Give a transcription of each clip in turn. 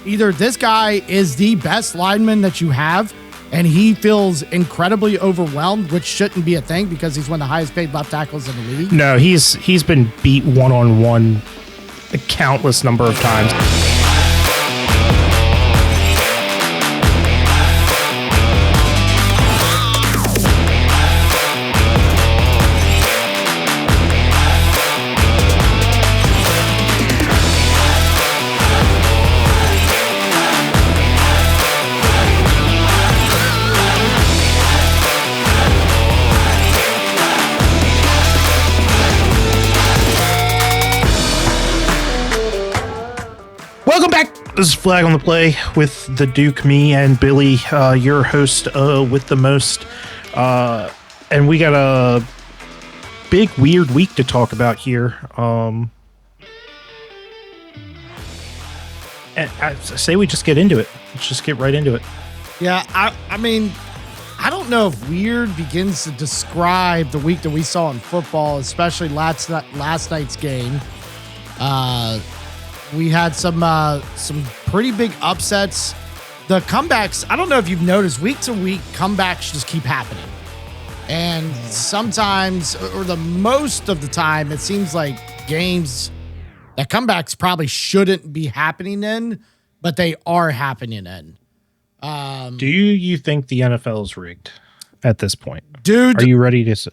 either this guy is the best lineman that you have, and he feels incredibly overwhelmed, which shouldn't be a thing because he's one of the highest paid left tackles in the league. No, he's been beat one-on-one a countless number of times. Welcome back. This is Flag on the Play with the Duke, me, and Billy, your host with the most. And we got a big, weird week to talk about here. And I say we just get into it. Let's just get right into it. Yeah, I mean, I don't know if weird begins to describe the week that we saw in football, especially last night's game. We had some pretty big upsets. The comebacks, I don't know if you've noticed, week to week, comebacks just keep happening. And sometimes, or the most of the time, it seems like games that comebacks probably shouldn't be happening in, but they are happening in. Do you think the NFL is rigged at this point? Dude, are you ready to...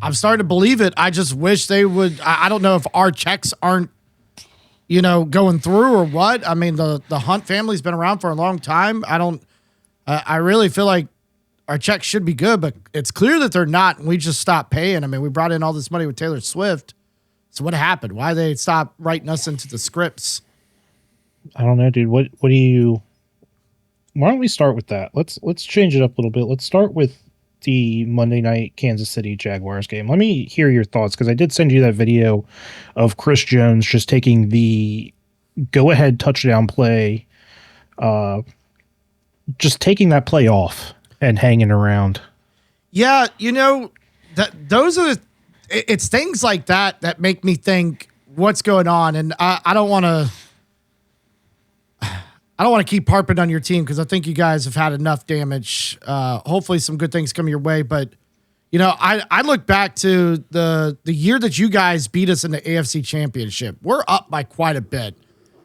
I'm starting to believe it. I just wish they would. I don't know if our checks aren't, going through or what. I mean, the Hunt family's been around for a long time. I really feel like our checks should be good, but it's clear that they're not. And we just stopped paying. I mean, we brought in all this money with Taylor Swift. So what happened? Why they stop writing us into the scripts? I don't know, dude. What do you... Why don't we start with that? Let's change it up a little bit. Let's start with the Monday night Kansas City Jaguars game. Let me hear your thoughts, because I did send you that video of Chris Jones just taking the go-ahead touchdown play, just taking that play off and hanging around. Yeah, those are it's things like that make me think what's going on, and I don't want to keep harping on your team because I think you guys have had enough damage. Hopefully some good things come your way. But, I look back to the year that you guys beat us in the AFC Championship. We're up by quite a bit.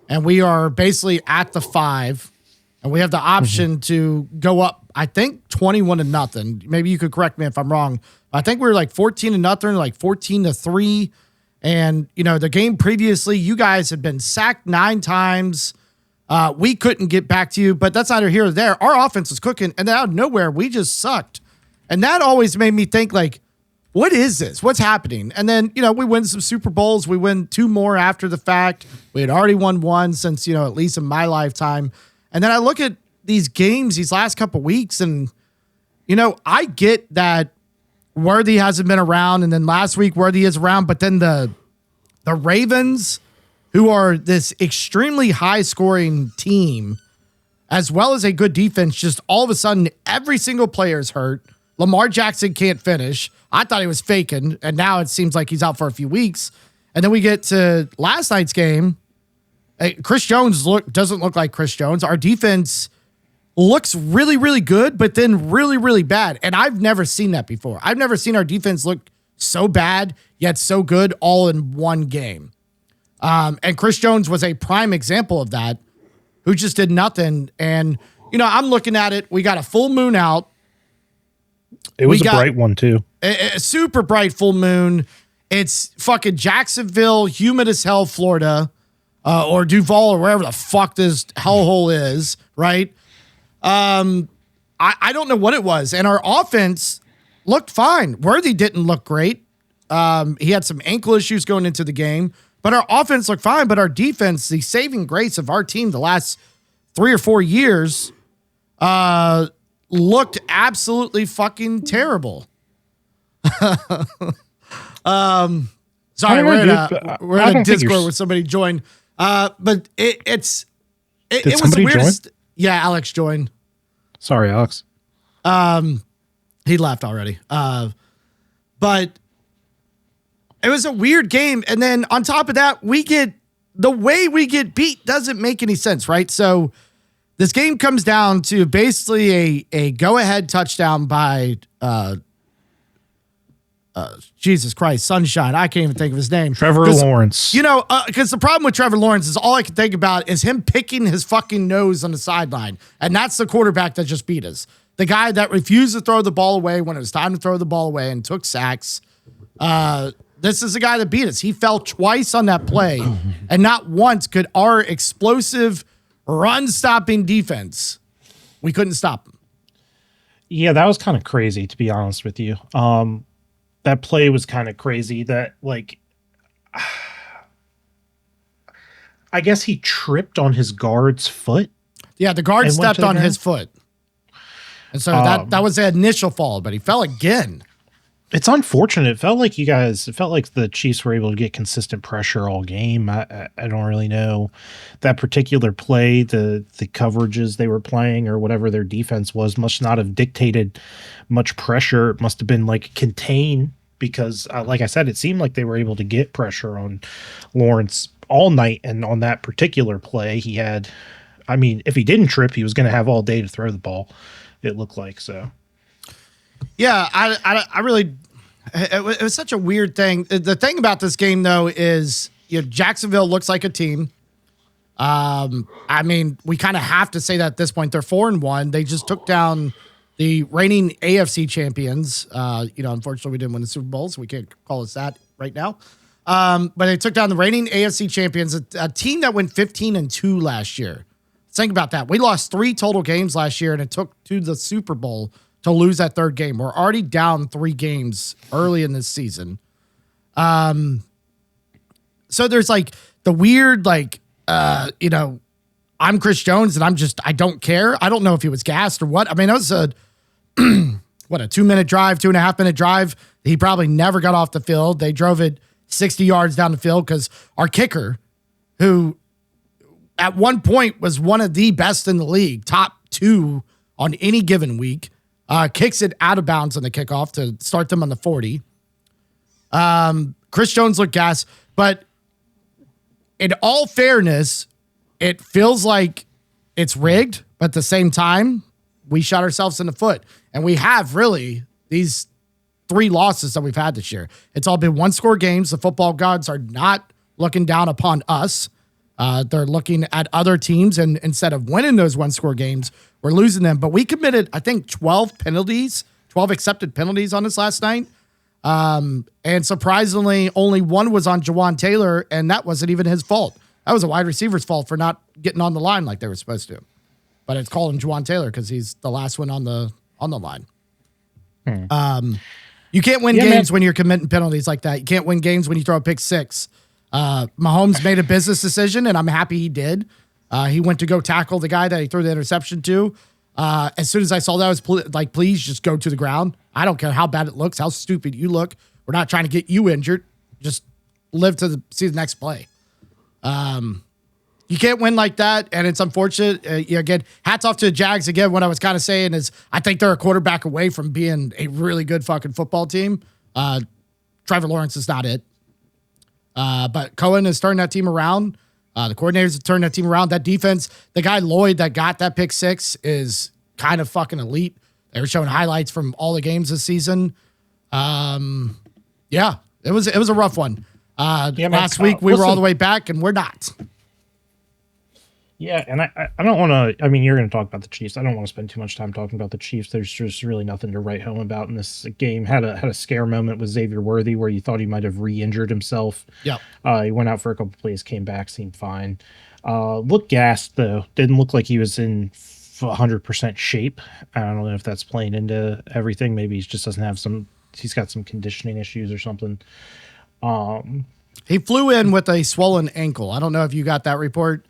And we are basically at the 5. And we have the option to go up, I think, 21-0. Maybe you could correct me if I'm wrong. I think we were like 14-0, like 14-3. And, the game previously, you guys had been sacked 9 times. We couldn't get back to you, but that's neither here nor there. Our offense was cooking, and then out of nowhere, we just sucked. And that always made me think, like, what is this? What's happening? And then, we win some Super Bowls. We win 2 more after the fact. We had already won 1 since, at least in my lifetime. And then I look at these games these last couple weeks, and, I get that Worthy hasn't been around, and then last week Worthy is around, but then the Ravens, who are this extremely high-scoring team, as well as a good defense, just all of a sudden, every single player is hurt. Lamar Jackson can't finish. I thought he was faking, and now it seems like he's out for a few weeks. And then we get to last night's game. Chris Jones doesn't look like Chris Jones. Our defense looks really, really good, but then really, really bad. And I've never seen that before. I've never seen our defense look so bad, yet so good all in one game. And Chris Jones was a prime example of that, who just did nothing. And, I'm looking at it. We got a full moon out. It was a bright one, too. A super bright full moon. It's fucking Jacksonville, humid as hell, Florida, or Duval, or wherever the fuck this hellhole is, right? I don't know what it was. And our offense looked fine. Worthy didn't look great. He had some ankle issues going into the game. But our offense looked fine, but our defense, the saving grace of our team the last 3 or 4 years, looked absolutely fucking terrible. Sorry, we're in a Discord where somebody joined. But it was the weirdest. Join? Yeah, Alex joined. Sorry, Alex. He left already. But it was a weird game. And then on top of that, we get the way we get beat doesn't make any sense, right? So this game comes down to basically a go-ahead touchdown by Jesus Christ, Sunshine. I can't even think of his name. Trevor Lawrence. You know, because the problem with Trevor Lawrence is all I can think about is him picking his fucking nose on the sideline. And that's the quarterback that just beat us. The guy that refused to throw the ball away when it was time to throw the ball away and took sacks. This is the guy that beat us. He fell twice on that play, and not once could our explosive run-stopping defense, we couldn't stop him. Yeah, that was kind of crazy, to be honest with you. That play was kind of crazy that, like, I guess he tripped on his guard's foot. Yeah, the guard stepped on his foot. And so that was the initial fall, but he fell again. It's unfortunate. It felt like the Chiefs were able to get consistent pressure all game. I don't really know that particular play, the coverages they were playing or whatever their defense was must not have dictated much pressure. It must have been like contain because, like I said, it seemed like they were able to get pressure on Lawrence all night. And on that particular play, he had, I mean, if he didn't trip, he was going to have all day to throw the ball. It looked like so. Yeah, I really, it was such a weird thing. The thing about this game, though, is Jacksonville looks like a team. I mean, we kind of have to say that at this point. They're 4-1. They just took down the reigning AFC champions. Unfortunately, we didn't win the Super Bowl, so we can't call us that right now. But they took down the reigning AFC champions, a team that went 15-2 last year. Think about that. We lost 3 total games last year, and it took to the Super Bowl to lose that third game. We're already down 3 games early in this season. So there's like the weird, I'm Chris Jones and I don't care. I don't know if he was gassed or what. I mean, it was a 2-minute drive, 2.5-minute drive. He probably never got off the field. They drove it 60 yards down the field because our kicker, who at one point was one of the best in the league, top 2 on any given week, kicks it out of bounds on the kickoff to start them on the 40. Chris Jones looked gassed, but in all fairness, it feels like it's rigged, but at the same time, we shot ourselves in the foot. And we have really these 3 losses that we've had this year. It's all been 1-score games. The football gods are not looking down upon us. They're looking at other teams, and instead of winning those 1-score games, we're losing them. But we committed, I think, 12 accepted penalties on us last night. And surprisingly, only 1 was on Jawan Taylor, and that wasn't even his fault. That was a wide receiver's fault for not getting on the line like they were supposed to. But it's called him Jawan Taylor because he's the last one on the line. You can't win games when you're committing penalties like that. You can't win games when you throw a pick 6. Mahomes made a business decision, and I'm happy he did. He went to go tackle the guy that he threw the interception to. As soon as I saw that, I was please just go to the ground. I don't care how bad it looks, how stupid you look. We're not trying to get you injured. Just live to see the next play. You can't win like that, and it's unfortunate. Again, hats off to the Jags. Again, what I was kind of saying is I think they're a quarterback away from being a really good fucking football team. Trevor Lawrence is not it. But Cohen has turned that team around. The coordinators have turned that team around. That defense, the guy Lloyd that got that pick 6 is kind of fucking elite. They were showing highlights from all the games this season. Yeah, it was a rough one. Last week we were all the way back, and we're not. Yeah, and I don't want to. I mean, you're going to talk about the Chiefs. I don't want to spend too much time talking about the Chiefs. There's just really nothing to write home about in this game. Had a scare moment with Xavier Worthy where you thought he might have re-injured himself. Yeah, he went out for a couple plays, came back, seemed fine. Looked gassed though. Didn't look like he was in 100% shape. I don't know if that's playing into everything. Maybe he just doesn't have some. He's got some conditioning issues or something. He flew in with a swollen ankle. I don't know if you got that report.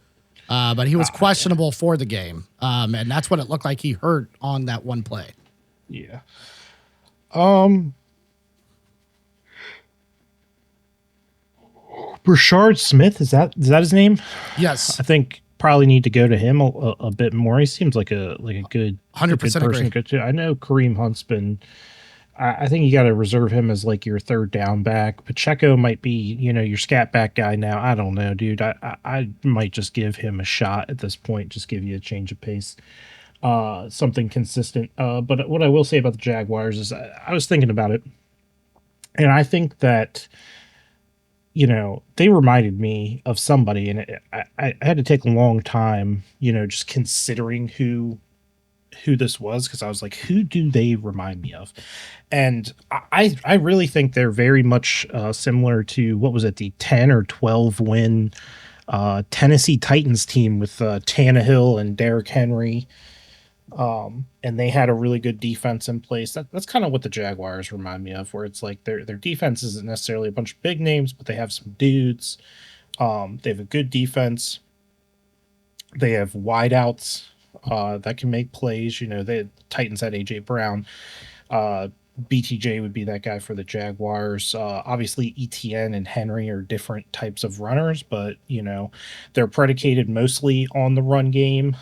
But he was questionable for the game. And that's what it looked like he hurt on that one play. Yeah. Brashard Smith, is that his name? Yes. I think probably need to go to him a bit more. He seems like a good 100% person. I know Kareem Hunt's been I think you got to reserve him as like your third down back. Pacheco might be, your scat back guy now. I don't know, dude. I might just give him a shot at this point. Just give you a change of pace, something consistent. But what I will say about the Jaguars is I was thinking about it, and I think that they reminded me of somebody, and I had to take a long time, just considering who this was, because I was like, who do they remind me of? And I really think they're very much similar to, what was it, the 10 or 12 win Tennessee Titans team with Tannehill and Derrick Henry. And they had a really good defense in place. That's kind of what the Jaguars remind me of, where it's like their defense isn't necessarily a bunch of big names, but they have some dudes. They have a good defense. They have wideouts that can make plays. The Titans had AJ Brown. BTJ would be that guy for the Jaguars. Obviously, ETN and Henry are different types of runners, but they're predicated mostly on the run game.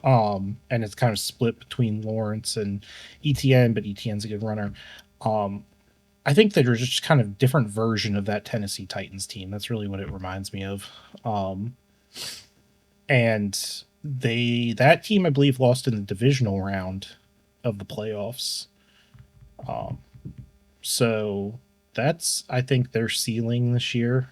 And it's kind of split between Lawrence and ETN, but ETN's a good runner. I think that there's just kind of different version of that Tennessee Titans team. That's really what it reminds me of. And that team, I believe, lost in the divisional round of the playoffs. So that's, I think, their ceiling this year.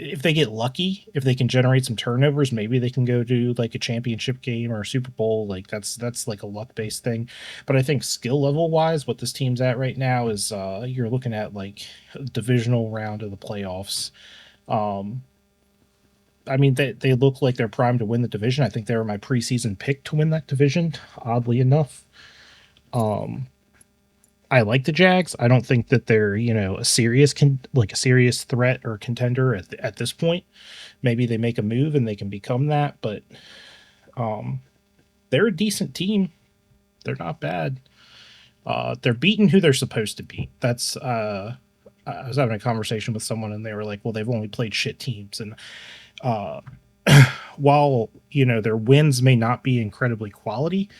If they get lucky, if they can generate some turnovers, maybe they can go to like a championship game or a Super Bowl. Like that's like a luck based thing. But I think skill level wise, what this team's at right now is you're looking at like a divisional round of the playoffs. I mean, they look like they're primed to win the division. I think they were my preseason pick to win that division, oddly enough. I like the Jags. I don't think that they're, a serious threat or contender at this point. Maybe they make a move and they can become that, but they're a decent team. They're not bad. They're beating who they're supposed to beat. That's I was having a conversation with someone and they were like, well, they've only played shit teams. And while, their wins may not be incredibly quality,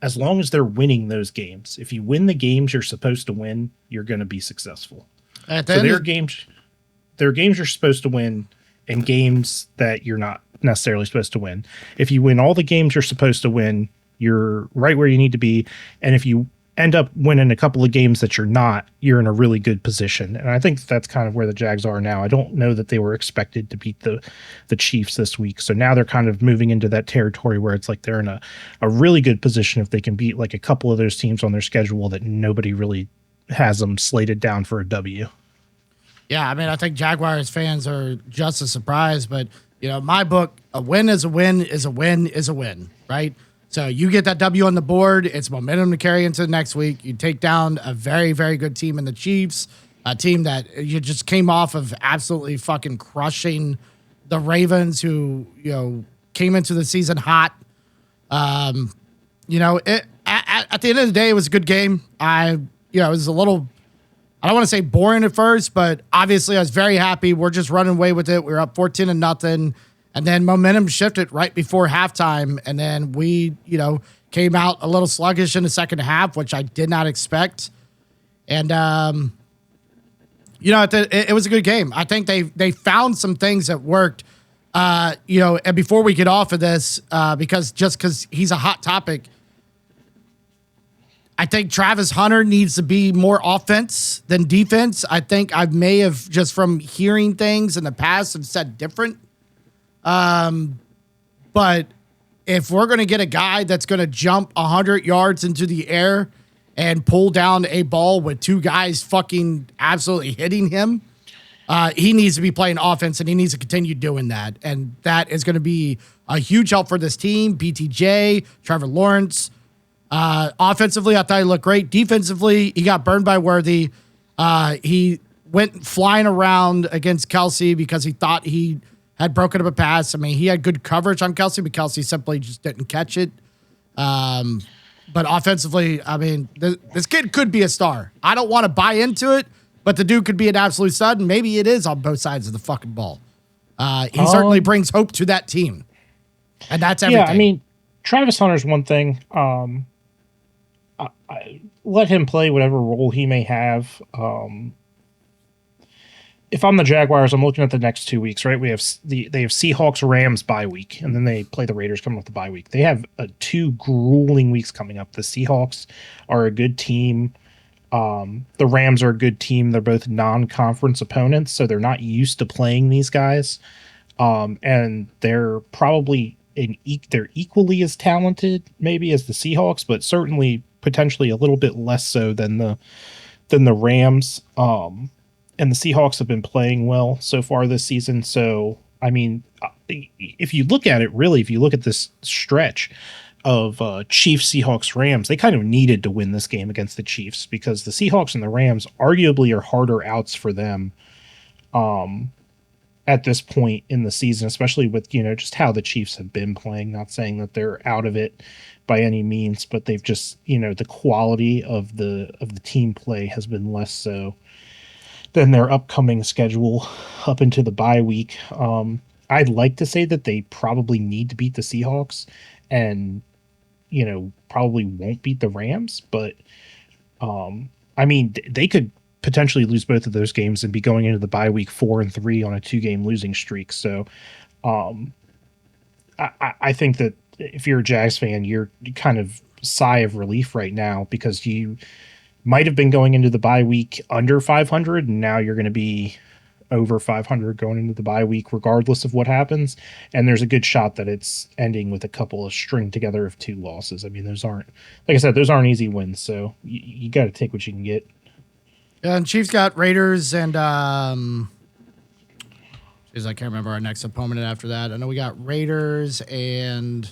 as long as they're winning those games, if you win the games you're supposed to win, you're going to be successful. So there are games you're supposed to win and games that you're not necessarily supposed to win. If you win all the games you're supposed to win, you're right where you need to be. And if you end up winning a couple of games that you're not, you're in a really good position. And I think that's kind of where the Jags are now. I don't know that they were expected to beat the Chiefs this week. So now they're kind of moving into that territory where it's like they're in a really good position if they can beat like a couple of those teams on their schedule that nobody really has them slated down for a W. Yeah, I mean, I think Jaguars fans are just as surprised, but my book, a win is a win is a win is a win, right? So you get that W on the board. It's momentum to carry into the next week. You take down a very, very good team in the Chiefs, a team that you just came off of absolutely fucking crushing the Ravens, who, came into the season hot. At the end of the day, it was a good game. It was a little, I don't want to say boring at first, but obviously I was very happy. We're just running away with it. We were up 14-0. And then momentum shifted right before halftime. And then we, came out a little sluggish in the second half, which I did not expect. And, it was a good game. I think they found some things that worked, and before we get off of this, because he's a hot topic, I think Travis Hunter needs to be more offense than defense. I think I may have, just from hearing things in the past, have said different. But if we're going to get a guy that's going to jump 100 yards into the air and pull down a ball with two guys fucking absolutely hitting him, he needs to be playing offense and he needs to continue doing that. And that is going to be a huge help for this team. BTJ, Trevor Lawrence, offensively, I thought he looked great. Defensively, he got burned by Worthy. He went flying around against Kelsey because he thought he had broken up a pass. I mean, he had good coverage on Kelsey, but Kelsey simply just didn't catch it. But offensively, I mean, this kid could be a star. I don't want to buy into it, but the dude could be an absolute stud, and maybe it is on both sides of the fucking ball. He certainly brings hope to that team, and that's everything. Yeah, I mean, Travis Hunter's one thing. Let him play whatever role he may have. If I'm the Jaguars, I'm looking at the next 2 weeks, right? They have Seahawks Rams bye week, and then they play the Raiders coming off the bye week. They have two grueling weeks coming up. The Seahawks are a good team. The Rams are a good team. They're both non-conference opponents, so they're not used to playing these guys. And they're probably they're equally as talented, maybe, as the Seahawks, but certainly potentially a little bit less so than the Rams. And the Seahawks have been playing well so far this season. So, I mean, if you look at it, really, if you look at this stretch of Chiefs, Seahawks, Rams, they kind of needed to win this game against the Chiefs because the Seahawks and the Rams arguably are harder outs for them at this point in the season, especially with, just how the Chiefs have been playing. Not saying that they're out of it by any means, but they've just, the quality of the team play has been less so than their upcoming schedule up into the bye week. I'd like to say that they probably need to beat the Seahawks and, probably won't beat the Rams, but I mean, they could potentially lose both of those games and be going into the bye week 4-3 on a 2-game losing streak. So I think that if you're a Jags fan, you're kind of sigh of relief right now because you might have been going into the bye week under 500, and now you're going to be over 500 going into the bye week, regardless of what happens. And there's a good shot that it's ending with a couple of string together of 2 losses. I mean, those aren't easy wins. So you got to take what you can get. Yeah, and Chiefs got Raiders and I can't remember our next opponent after that. I know we got Raiders and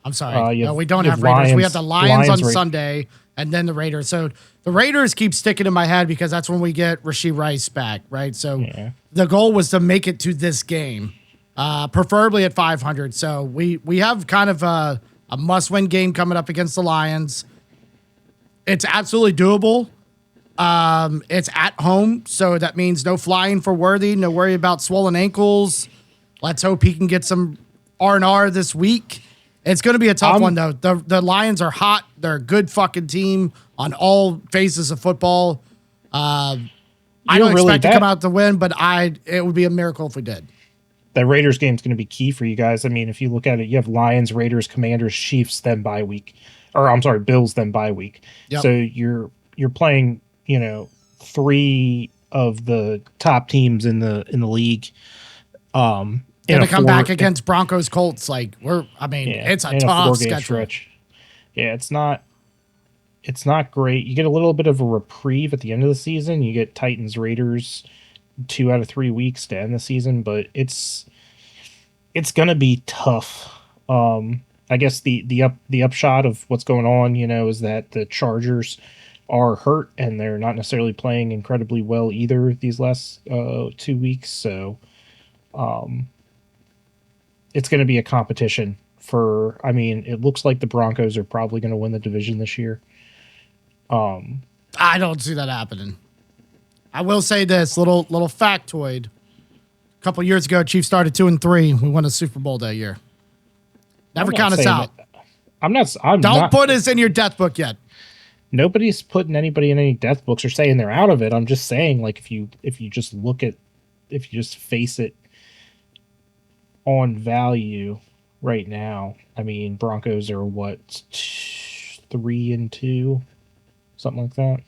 I'm sorry. No, we don't have Raiders. Lions, we have the Lions on Sunday and then the Raiders. So the Raiders keep sticking in my head because that's when we get Rashee Rice back, right? So the goal was to make it to this game, preferably at 500. So we have kind of a must-win game coming up against the Lions. It's absolutely doable. It's at home, so that means no flying for Worthy, no worry about swollen ankles. Let's hope he can get some R&R this week. It's going to be a tough one, though. The Lions are hot. They're a good fucking team on all phases of football. I don't expect to come out to win, but it would be a miracle if we did. That Raiders game is going to be key for you guys. I mean, if you look at it, you have Lions, Raiders, Commanders, Chiefs, then bye week. Or, I'm sorry, Bills, then bye week. Yep. So you're playing, 3 of the top teams in the league. Gonna come back against Broncos, Colts. It's a tough schedule. Stretch. Yeah, it's not great. You get a little bit of a reprieve at the end of the season. You get Titans, Raiders, 2 out of 3 weeks to end the season, but it's gonna be tough. I guess the upshot of what's going on, is that the Chargers are hurt and they're not necessarily playing incredibly well either these last 2 weeks. So it's going to be a competition it looks like the Broncos are probably going to win the division this year. I don't see that happening. I will say this little factoid. A couple years ago, Chiefs started 2-3. We won a Super Bowl that year. Never count us out. Don't put us in your death book yet. Nobody's putting anybody in any death books or saying they're out of it. I'm just saying, if you just face it on value right now, I mean, Broncos are 3-2, something like that.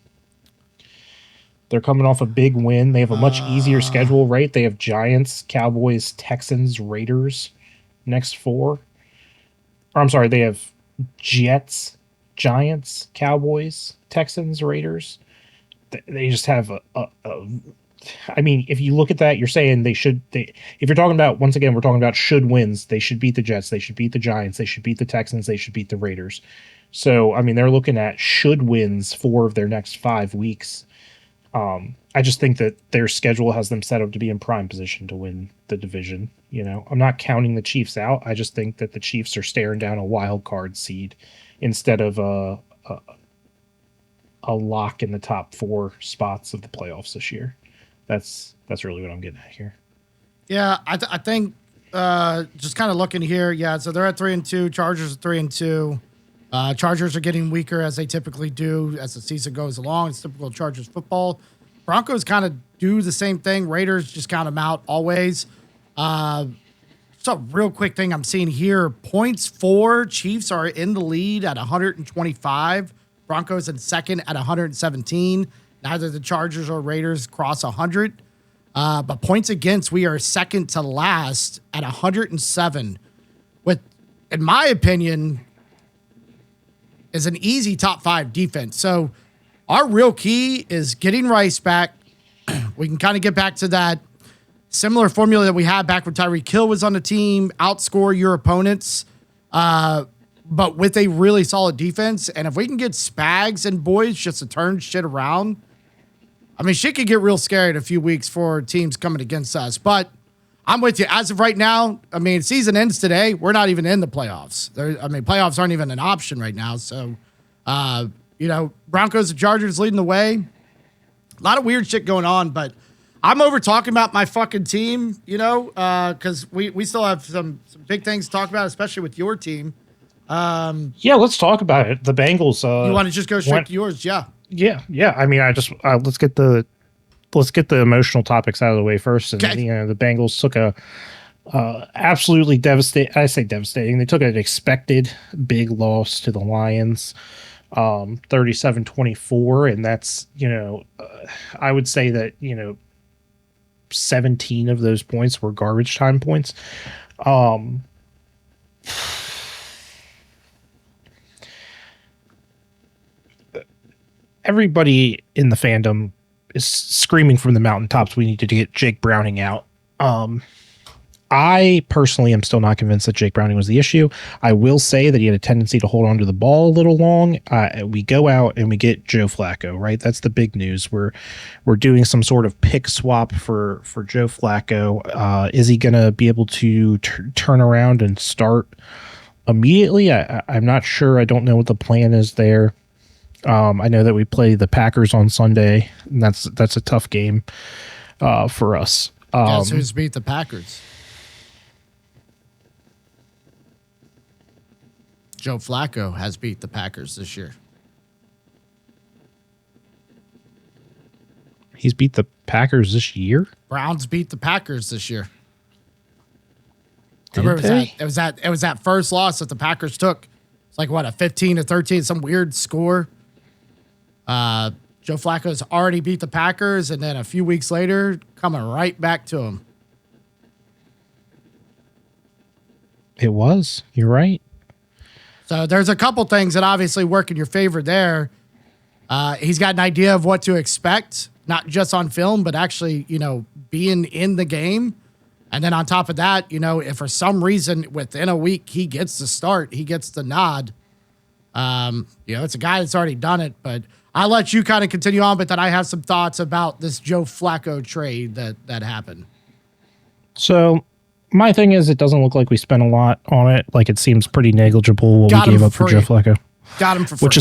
They're coming off a big win. They have a much easier schedule, right? They have Giants, Cowboys, Texans, Raiders next 4. Or I'm sorry, they have Jets, Giants, Cowboys, Texans, Raiders. They just have I mean, if you look at that, you're saying if you're talking about, once again, we're talking about should wins, they should beat the Jets, they should beat the Giants, they should beat the Texans, they should beat the Raiders. So, I mean, they're looking at should wins 4 of their next 5 weeks. I just think that their schedule has them set up to be in prime position to win the division. I'm not counting the Chiefs out. I just think that the Chiefs are staring down a wild card seed instead of a lock in the top 4 spots of the playoffs this year. That's really what I'm getting at here. Yeah, I think just kind of looking here. Yeah, so they're at 3-2. Chargers are 3-2. Chargers are getting weaker as they typically do as the season goes along. It's typical Chargers football. Broncos kind of do the same thing. Raiders just count them out always. Just a real quick thing I'm seeing here. Points for Chiefs are in the lead at 125. Broncos in second at 117. Neither the Chargers or Raiders cross 100. But points against, we are second to last at 107. With, in my opinion, is an easy top 5 defense. So our real key is getting Rice back. We can kind of get back to that similar formula that we had back when Tyreek Hill was on the team, outscore your opponents, but with a really solid defense. And if we can get Spags and boys just to turn shit around, I mean, shit could get real scary in a few weeks for teams coming against us. But I'm with you. As of right now, I mean, season ends today. We're not even in the playoffs. Playoffs aren't even an option right now. So, Broncos and Chargers leading the way. A lot of weird shit going on, but I'm over talking about my fucking team, because we still have some big things to talk about, especially with your team. Yeah, let's talk about it. The Bengals. You want to just go straight to yours? Yeah. Yeah. I mean, let's get the emotional topics out of the way first. And the Bengals took a absolutely devastating. I say devastating. They took an expected big loss to the Lions, 37-24, and that's I would say that 17 of those points were garbage time points. Everybody in the fandom is screaming from the mountaintops, we need to get Jake Browning out. I personally am still not convinced that Jake Browning was the issue. I will say that he had a tendency to hold on to the ball a little long. We go out and we get Joe Flacco, right? That's the big news. We're doing some sort of pick swap for Joe Flacco. Is he going to be able to turn around and start immediately? I'm not sure. I don't know what the plan is there. I know that we play the Packers on Sunday, and that's a tough game for us. Guess who's beat the Packers? Joe Flacco has beat the Packers this year. He's beat the Packers this year? Browns beat the Packers this year. Did Remember they? It was that first loss that the Packers took. It's like what, a 15-13, some weird score. Joe Flacco's already beat the Packers, and then a few weeks later, coming right back to him. It was. You're right. So there's a couple things that obviously work in your favor there. He's got an idea of what to expect, not just on film, but actually, being in the game. And then on top of that, if for some reason within a week he gets the start, he gets the nod. It's a guy that's already done it, but I'll let you kind of continue on, but then I have some thoughts about this Joe Flacco trade that happened. So my thing is, it doesn't look like we spent a lot on it. Like, it seems pretty negligible what we gave up for Joe Flacco. Got him for free. Which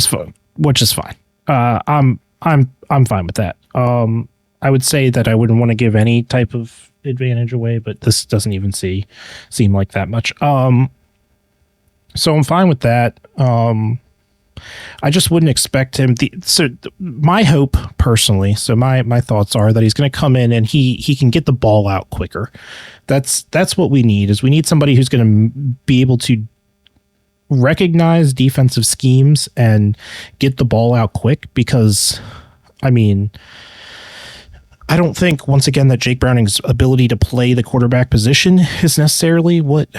is fine. I'm fine with that. I would say that I wouldn't want to give any type of advantage away, but this doesn't even seem like that much. So I'm fine with that. I just wouldn't expect him. My hope personally, so my thoughts are that he's going to come in and he can get the ball out quicker. That's what we need. Is we need somebody who's going to be able to recognize defensive schemes and get the ball out quick. Because, I mean, I don't think, once again, that Jake Browning's ability to play the quarterback position is necessarily what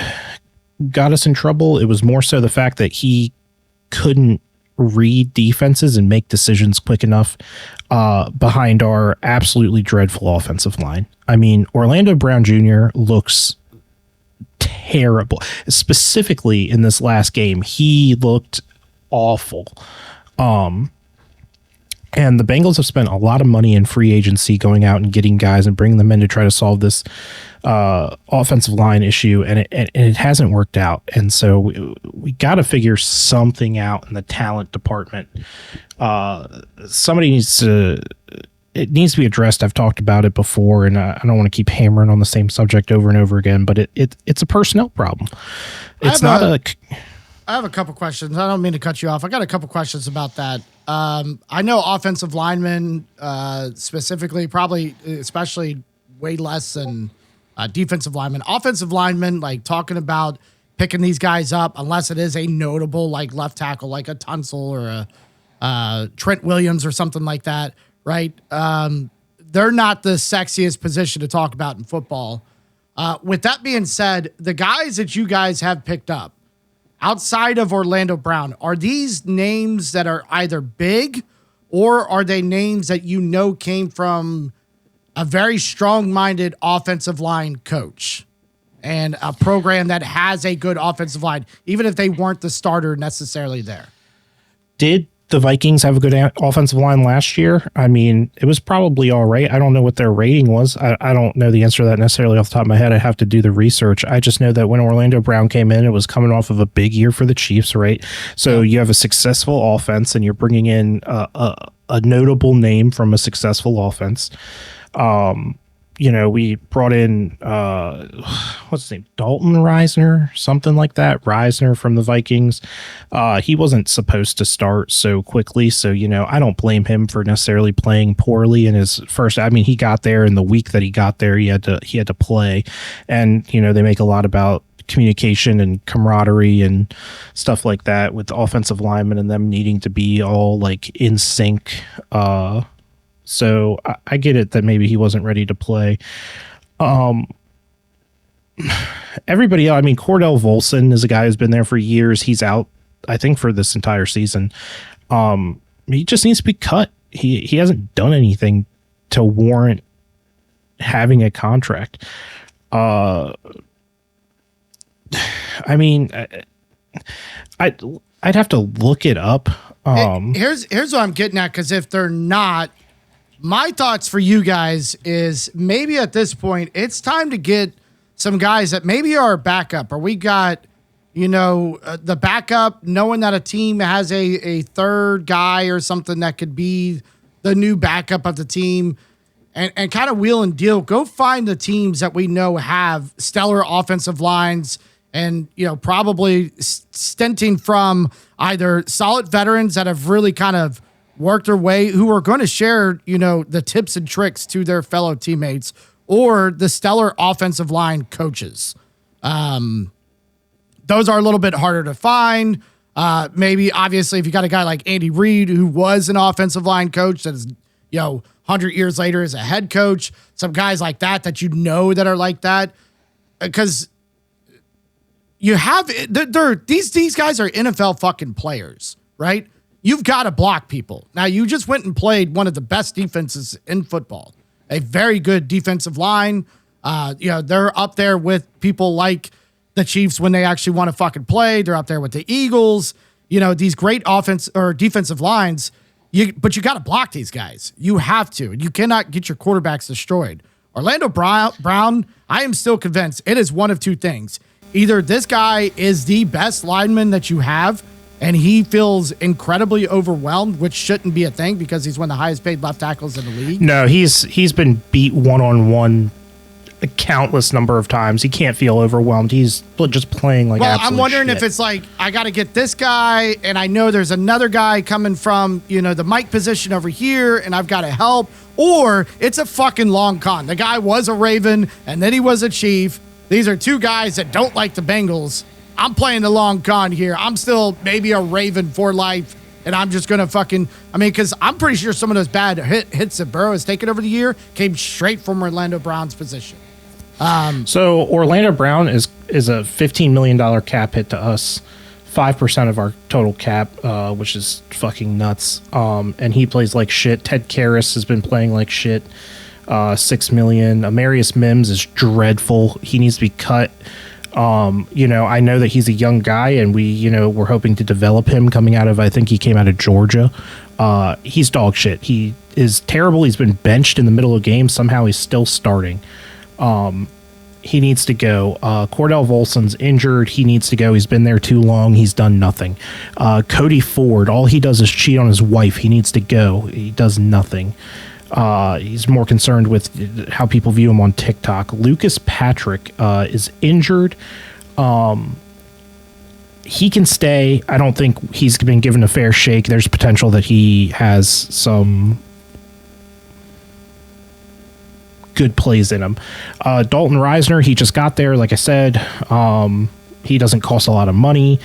got us in trouble. It was more so the fact that he couldn't read defenses and make decisions quick enough behind our absolutely dreadful offensive line. I mean, Orlando Brown Jr. looks terrible. Specifically in this last game, he looked awful. And the Bengals have spent a lot of money in free agency going out and getting guys and bringing them in to try to solve this offensive line issue, and it hasn't worked out. And so we got to figure something out in the talent department. Somebody needs to it needs to be addressed. I've talked about it before, and I don't want to keep hammering on the same subject over and over again, but it's a personnel problem. It's not a... I have a couple questions. I don't mean to cut you off. I got a couple questions about that. I know offensive linemen, specifically, probably, especially way less than defensive linemen. Offensive linemen, like talking about picking these guys up, unless it is a notable like left tackle, like a Tunsil or a Trent Williams or something like that, right? They're not the sexiest position to talk about in football. With that being said, the guys that you guys have picked up, outside of Orlando Brown, are these names that are either big or are they names that you know came from a very strong-minded offensive line coach and a program that has a good offensive line, even if they weren't the starter necessarily there? Did the Vikings have a good offensive line last year? I mean, it was probably all right. I don't know what their rating was. I don't know the answer to that necessarily off the top of my head. I have to do the research. I just know that when Orlando Brown came in, it was coming off of a big year for the Chiefs, right? So you have a successful offense and you're bringing in a notable name from a successful offense. We brought in, what's his name? Dalton Reisner, something like that. Reisner from the Vikings. He wasn't supposed to start so quickly. So, I don't blame him for necessarily playing poorly in his first. I mean, he got there in the week that he got there, he had to play. And, they make a lot about communication and camaraderie and stuff like that with the offensive linemen and them needing to be all like in sync. So I get it that maybe he wasn't ready to play. Everybody else, I mean, Cordell Volson is a guy who's been there for years. He's out, I think, for this entire season. He just needs to be cut. He hasn't done anything to warrant having a contract. I mean, I'd have to look it up. Here's what I'm getting at, because if they're not, my thoughts for you guys is maybe at this point, it's time to get some guys that maybe are a backup, or we got, the backup, knowing that a team has a third guy or something that could be the new backup of the team, and kind of wheel and deal. Go find the teams that we know have stellar offensive lines and, probably stinting from either solid veterans that have really kind of work their way, who are going to share, the tips and tricks to their fellow teammates, or the stellar offensive line coaches. Those are a little bit harder to find. Maybe, obviously, if you got a guy like Andy Reid, who was an offensive line coach that is, 100 years later is a head coach, some guys like that that are like that. Because you have, these guys are NFL fucking players, right? You've got to block people. Now, you just went and played one of the best defenses in football, a very good defensive line. They're up there with people like the Chiefs when they actually want to fucking play. They're up there with the Eagles. These great offense or defensive lines. But you got to block these guys. You have to. You cannot get your quarterbacks destroyed. Orlando Brown, I am still convinced it is one of two things. Either this guy is the best lineman that you have, and he feels incredibly overwhelmed, which shouldn't be a thing because he's one of the highest paid left tackles in the league. No, he's been beat one-on-one a countless number of times. He can't feel overwhelmed. He's just playing like absolute I'm wondering shit. if it's like, I got to get this guy, and I know there's another guy coming from, the Mike position over here, and I've got to help, or it's a fucking long con. The guy was a Raven, and then he was a Chief. These are two guys that don't like the Bengals. I'm playing the long con here. I'm still maybe a Raven for life, and I'm just going to because I'm pretty sure some of those bad hits that Burrow has taken over the year came straight from Orlando Brown's position. So Orlando Brown is a $15 million cap hit to us, 5% of our total cap, which is fucking nuts. And he plays like shit. Ted Karras has been playing like shit. $6 million. Amarius Mims is dreadful. He needs to be cut. I know that he's a young guy, and we're hoping to develop him coming out of, I think he came out of Georgia. He's dog shit. He is terrible. He's been benched in the middle of games. Somehow he's still starting. He needs to go. Cordell Volson's injured. He needs to go. He's been there too long. He's done nothing. Cody Ford, all he does is cheat on his wife. He needs to go. He does nothing. He's more concerned with how people view him on TikTok. Lucas Patrick is injured. He can stay. I don't think he's been given a fair shake. There's potential that he has some good plays in him. Dalton Reisner, he just got there. Like I said, he doesn't cost a lot of money.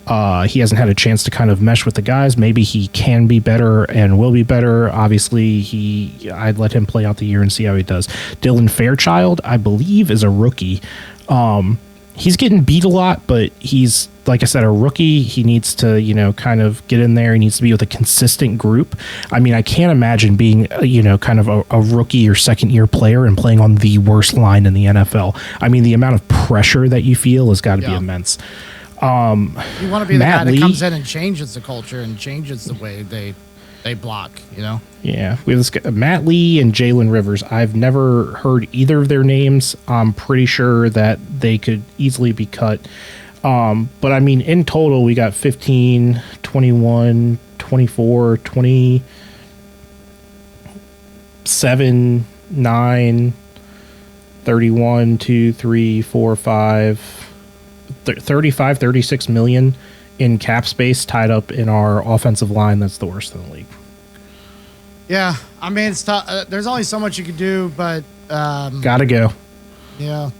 He hasn't had a chance to kind of mesh with the guys. Maybe he can be better and will be better. Obviously, I'd let him play out the year and see how he does. Dylan Fairchild, I believe, is a rookie. He's getting beat a lot, but he's, like I said, a rookie. He needs to, kind of get in there. He needs to be with a consistent group. I mean, I can't imagine being, kind of a rookie or second-year player and playing on the worst line in the NFL. I mean, the amount of pressure that you feel has got to be immense. You want to be the Matt guy Lee, that comes in and changes the culture and changes the way they block, Yeah, we have this guy, Matt Lee and Jalen Rivers. I've never heard either of their names. I'm pretty sure that they could easily be cut. But I mean, in total, we got 15, 21, 24, 27, 9, 31, 2, 3, 4, 5, 35, 36 million in cap space tied up in our offensive line. That's the worst in the league. Yeah, I mean, it's tough. There's only so much you can do, but Gotta go. Yeah.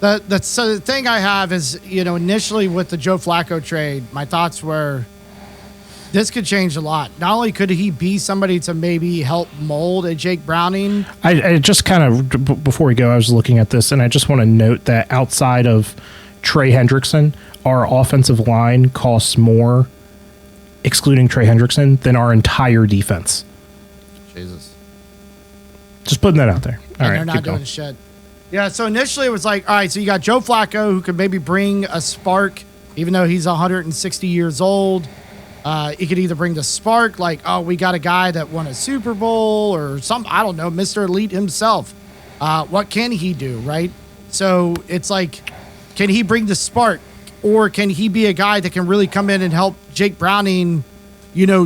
So the thing I have is, initially with the Joe Flacco trade, my thoughts were this could change a lot. Not only could he be somebody to maybe help mold a Jake Browning. I just kind of, before we go, I was looking at this, and I just want to note that outside of Trey Hendrickson, our offensive line costs more, excluding Trey Hendrickson, than our entire defense. Jesus. Just putting that out there. All right, they're not doing shit. Yeah, so initially it was like, all right, so you got Joe Flacco who could maybe bring a spark, even though he's 160 years old. He could either bring the spark, like, oh, we got a guy that won a Super Bowl or some, I don't know, Mr. Elite himself. What can he do, right? So it's like, can he bring the spark, or can he be a guy that can really come in and help Jake Browning,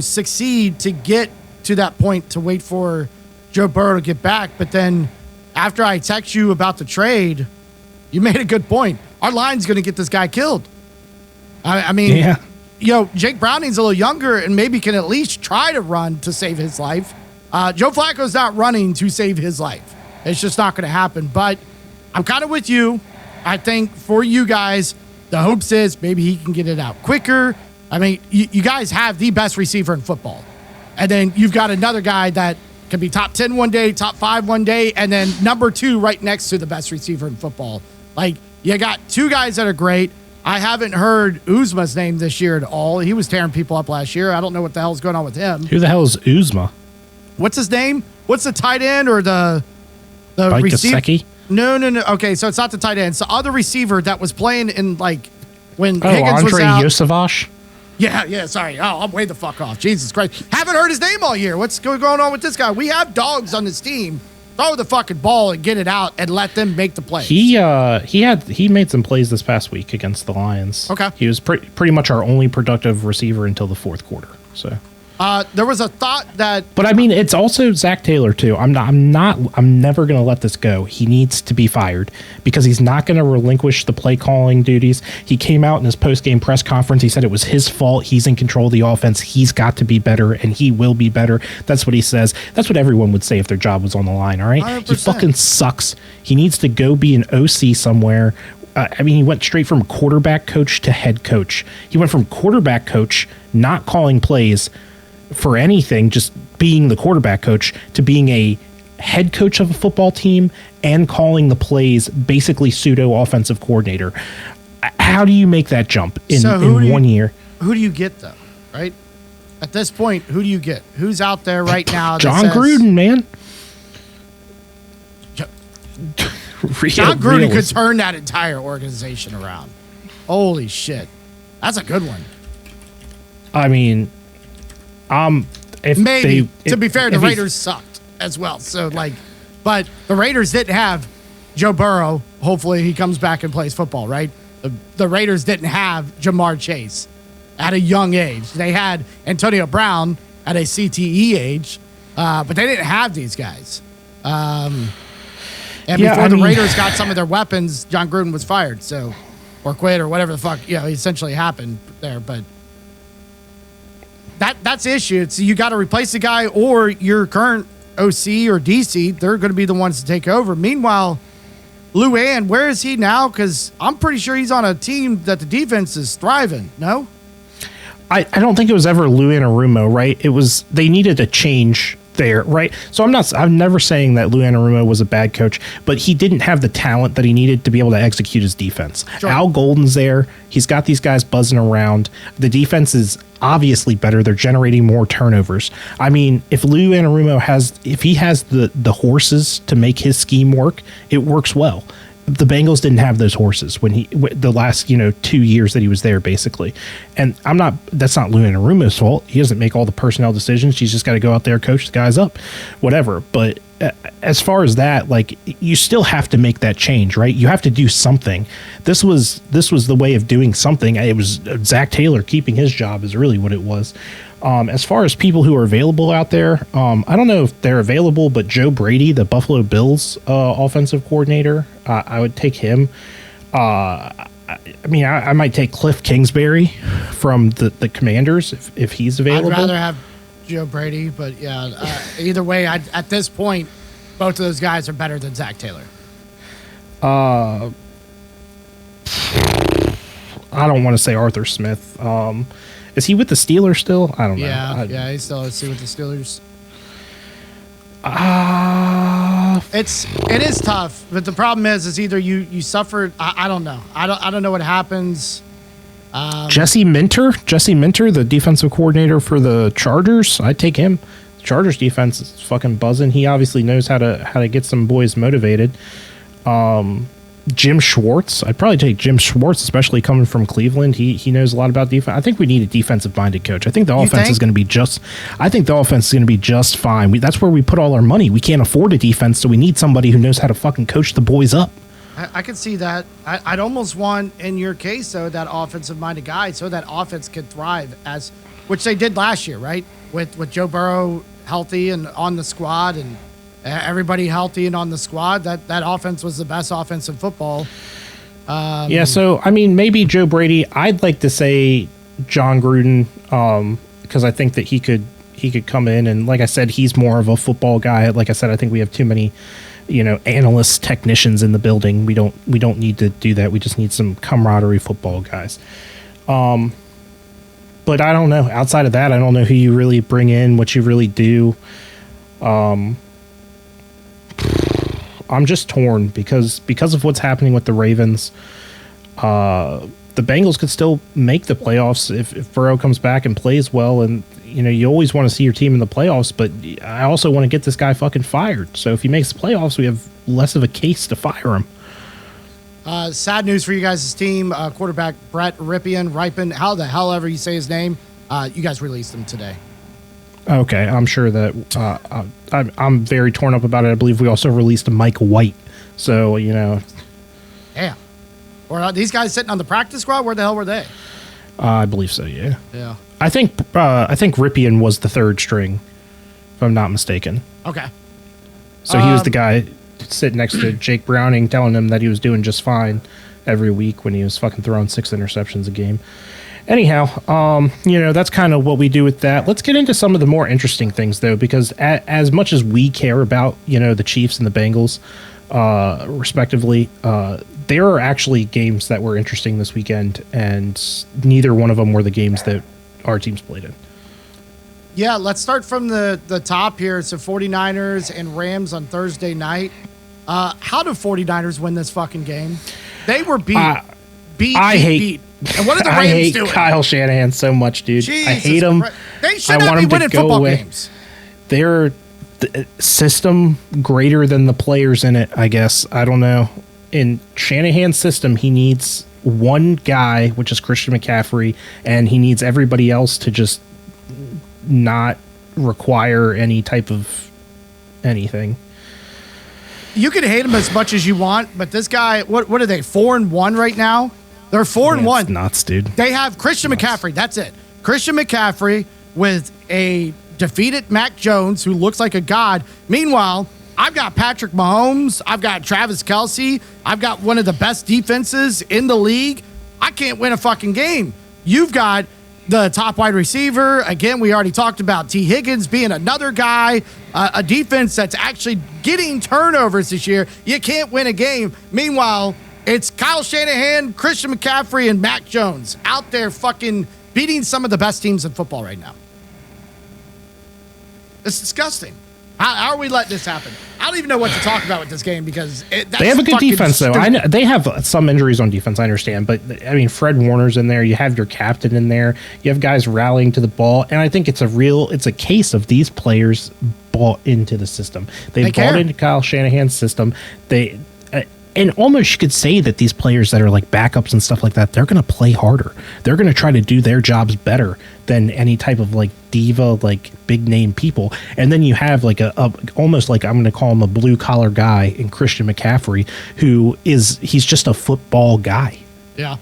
succeed to get to that point to wait for Joe Burrow to get back? But then after I text you about the trade, you made a good point. Our line's going to get this guy killed. I mean, yeah. Jake Browning's a little younger and maybe can at least try to run to save his life. Joe Flacco's not running to save his life. It's just not going to happen. But I'm kind of with you. I think for you guys, the hopes is maybe he can get it out quicker. I mean, you guys have the best receiver in football. And then you've got another guy that can be top 10 one day, top 5 one day, and then number 2 right next to the best receiver in football. Like, you got 2 guys that are great. I haven't heard Uzma's name this year at all. He was tearing people up last year. I don't know what the hell's going on with him. Who the hell is Uzma? What's his name? What's the tight end or the receiver? Gesicki? No. Okay, so it's not the tight end. It's the other receiver that was playing in, like, when Higgins was Andre out. Yosavash? Yeah, sorry. Oh, I'm way the fuck off. Jesus Christ. Haven't heard his name all year. What's going on with this guy? We have dogs on this team. Throw the fucking ball and get it out and let them make the plays. He made some plays this past week against the Lions. Okay. He was pretty much our only productive receiver until the fourth quarter. So there was a thought that, but I mean, it's also Zach Taylor too. I'm never going to let this go. He needs to be fired because he's not going to relinquish the play calling duties. He came out in his post game press conference. He said it was his fault. He's in control of the offense. He's got to be better, and he will be better. That's what he says. That's what everyone would say if their job was on the line. All right, 100%. He fucking sucks. He needs to go be an OC somewhere. I mean, he went straight from quarterback coach to head coach. He went from quarterback coach, not calling plays for anything, just being the quarterback coach, to being a head coach of a football team and calling the plays, basically pseudo offensive coordinator. How do you make that jump in 1 year? Who do you get though? Right at this point, who do you get? Who's out there right now? John Gruden, man. John Gruden could turn that entire organization around. Holy shit, that's a good one. I mean, to be fair, the Raiders sucked as well. So but the Raiders didn't have Joe Burrow. Hopefully he comes back and plays football, right? The Raiders didn't have Jamar Chase at a young age. They had Antonio Brown at a CTE age. but they didn't have these guys. And before the Raiders got some of their weapons, John Gruden was fired, or quit, or whatever the fuck, essentially happened there. But that's the issue. It's you got to replace the guy, or your current OC or DC, they're going to be the ones to take over. Meanwhile, Luann, where is he now? Because I'm pretty sure he's on a team that the defense is thriving. No? I don't think it was ever Lou Anarumo, right? It was, they needed a change there, right? So I'm never saying that Lou Anarumo was a bad coach, but he didn't have the talent that he needed to be able to execute his defense. Sure. Al Golden's there. He's got these guys buzzing around. The defense is obviously better. They're generating more turnovers. I mean, if Lou Anarumo has the horses to make his scheme work, it works well. The Bengals didn't have those horses when the last 2 years that he was there, basically. And that's not Lou Anarumo's fault. He doesn't make all the personnel decisions. He's just got to go out there, coach the guys up, whatever. But as far as that, like, you still have to make that change, right? You have to do something. This was the way of doing something. It was Zach Taylor keeping his job is really what it was. As far as people who are available out there, I don't know if they're available, but Joe Brady, the Buffalo Bills offensive coordinator, I would take him. I might take Cliff Kingsbury from the Commanders if he's available. I'd rather have Joe Brady, but either way, at this point, both of those guys are better than Zach Taylor. I don't want to say Arthur Smith. Is he with the Steelers still? I don't know. Yeah, he's still with the Steelers. It is tough, but the problem is either you suffered. I don't know. I don't know what happens. Jesse Minter, the defensive coordinator for the Chargers. I'd take him. The Chargers defense is fucking buzzing. He obviously knows how to get some boys motivated. Jim Schwartz. I'd probably take Jim Schwartz, especially coming from Cleveland. He knows a lot about defense. I think we need a defensive-minded coach. I think the offense is going to be just. I think the offense is going to be just fine. That's where we put all our money. We can't afford a defense, so we need somebody who knows how to fucking coach the boys up. I can see that. I'd almost want, in your case, though, that offensive-minded guy, so that offense could thrive, which they did last year, right? With Joe Burrow healthy and on the squad, and everybody healthy and on the squad, that offense was the best offense in football. So I mean, maybe Joe Brady. I'd like to say John Gruden, because I think that he could come in, and like I said, he's more of a football guy. Like I said, I think we have too many analysts, technicians in the building. We don't need to do that. We just need some camaraderie football guys. But I don't know. Outside of that, I don't know who you really bring in, what you really do. I'm just torn because of what's happening with the Ravens. The Bengals could still make the playoffs if Burrow comes back and plays well. And, you always want to see your team in the playoffs, but I also want to get this guy fucking fired. So if he makes the playoffs, we have less of a case to fire him. Sad news for you guys' team. Quarterback Brett Ripien, how the hell ever you say his name, you guys released him today. Okay, I'm sure that I'm very torn up about it. I believe we also released Mike White. So, Yeah. Or these guys sitting on the practice squad? Where the hell were they? I believe so, yeah. Yeah. I think Ripien was the third string, if I'm not mistaken. Okay. So he was the guy sitting next to Jake Browning telling him that he was doing just fine every week when he was fucking throwing 6 interceptions a game. Anyhow, that's kind of what we do with that. Let's get into some of the more interesting things, though, because as much as we care about, the Chiefs and the Bengals, respectively, there are actually games that were interesting this weekend, and neither one of them were the games that our teams played in. Yeah, let's start from the top here. So 49ers and Rams on Thursday night. How do 49ers win this fucking game? They were beat. Beat. And what are the Rams doing? I hate Kyle Shanahan so much, dude. Jesus I hate him. They should not be winning football games. They're the system greater than the players in it, I guess. I don't know. In Shanahan's system, he needs one guy, which is Christian McCaffrey, and he needs everybody else to just not require any type of anything. You can hate him as much as you want, but this guy, what are they, 4-1 right now? They're 4-1. That's nuts, dude. They have Christian McCaffrey. That's it. Christian McCaffrey with a defeated Mac Jones, who looks like a god. Meanwhile, I've got Patrick Mahomes. I've got Travis Kelce. I've got one of the best defenses in the league. I can't win a fucking game. You've got the top wide receiver. Again, we already talked about T. Higgins being another guy, a defense that's actually getting turnovers this year. You can't win a game. Meanwhile, it's Kyle Shanahan, Christian McCaffrey, and Mac Jones out there fucking beating some of the best teams in football right now. It's disgusting. How are we letting this happen? I don't even know what to talk about with this game because they have a good defense, though. I know they have some injuries on defense, I understand. But, I mean, Fred Warner's in there. You have your captain in there. You have guys rallying to the ball. And I think it's a case of these players bought into the system. They bought into Kyle Shanahan's system. And almost you could say that these players that are like backups and stuff like that, they're going to play harder. They're going to try to do their jobs better than any type of like diva, like big name people. And then you have like a almost like I'm going to call him a blue collar guy in Christian McCaffrey, he's just a football guy. Yeah.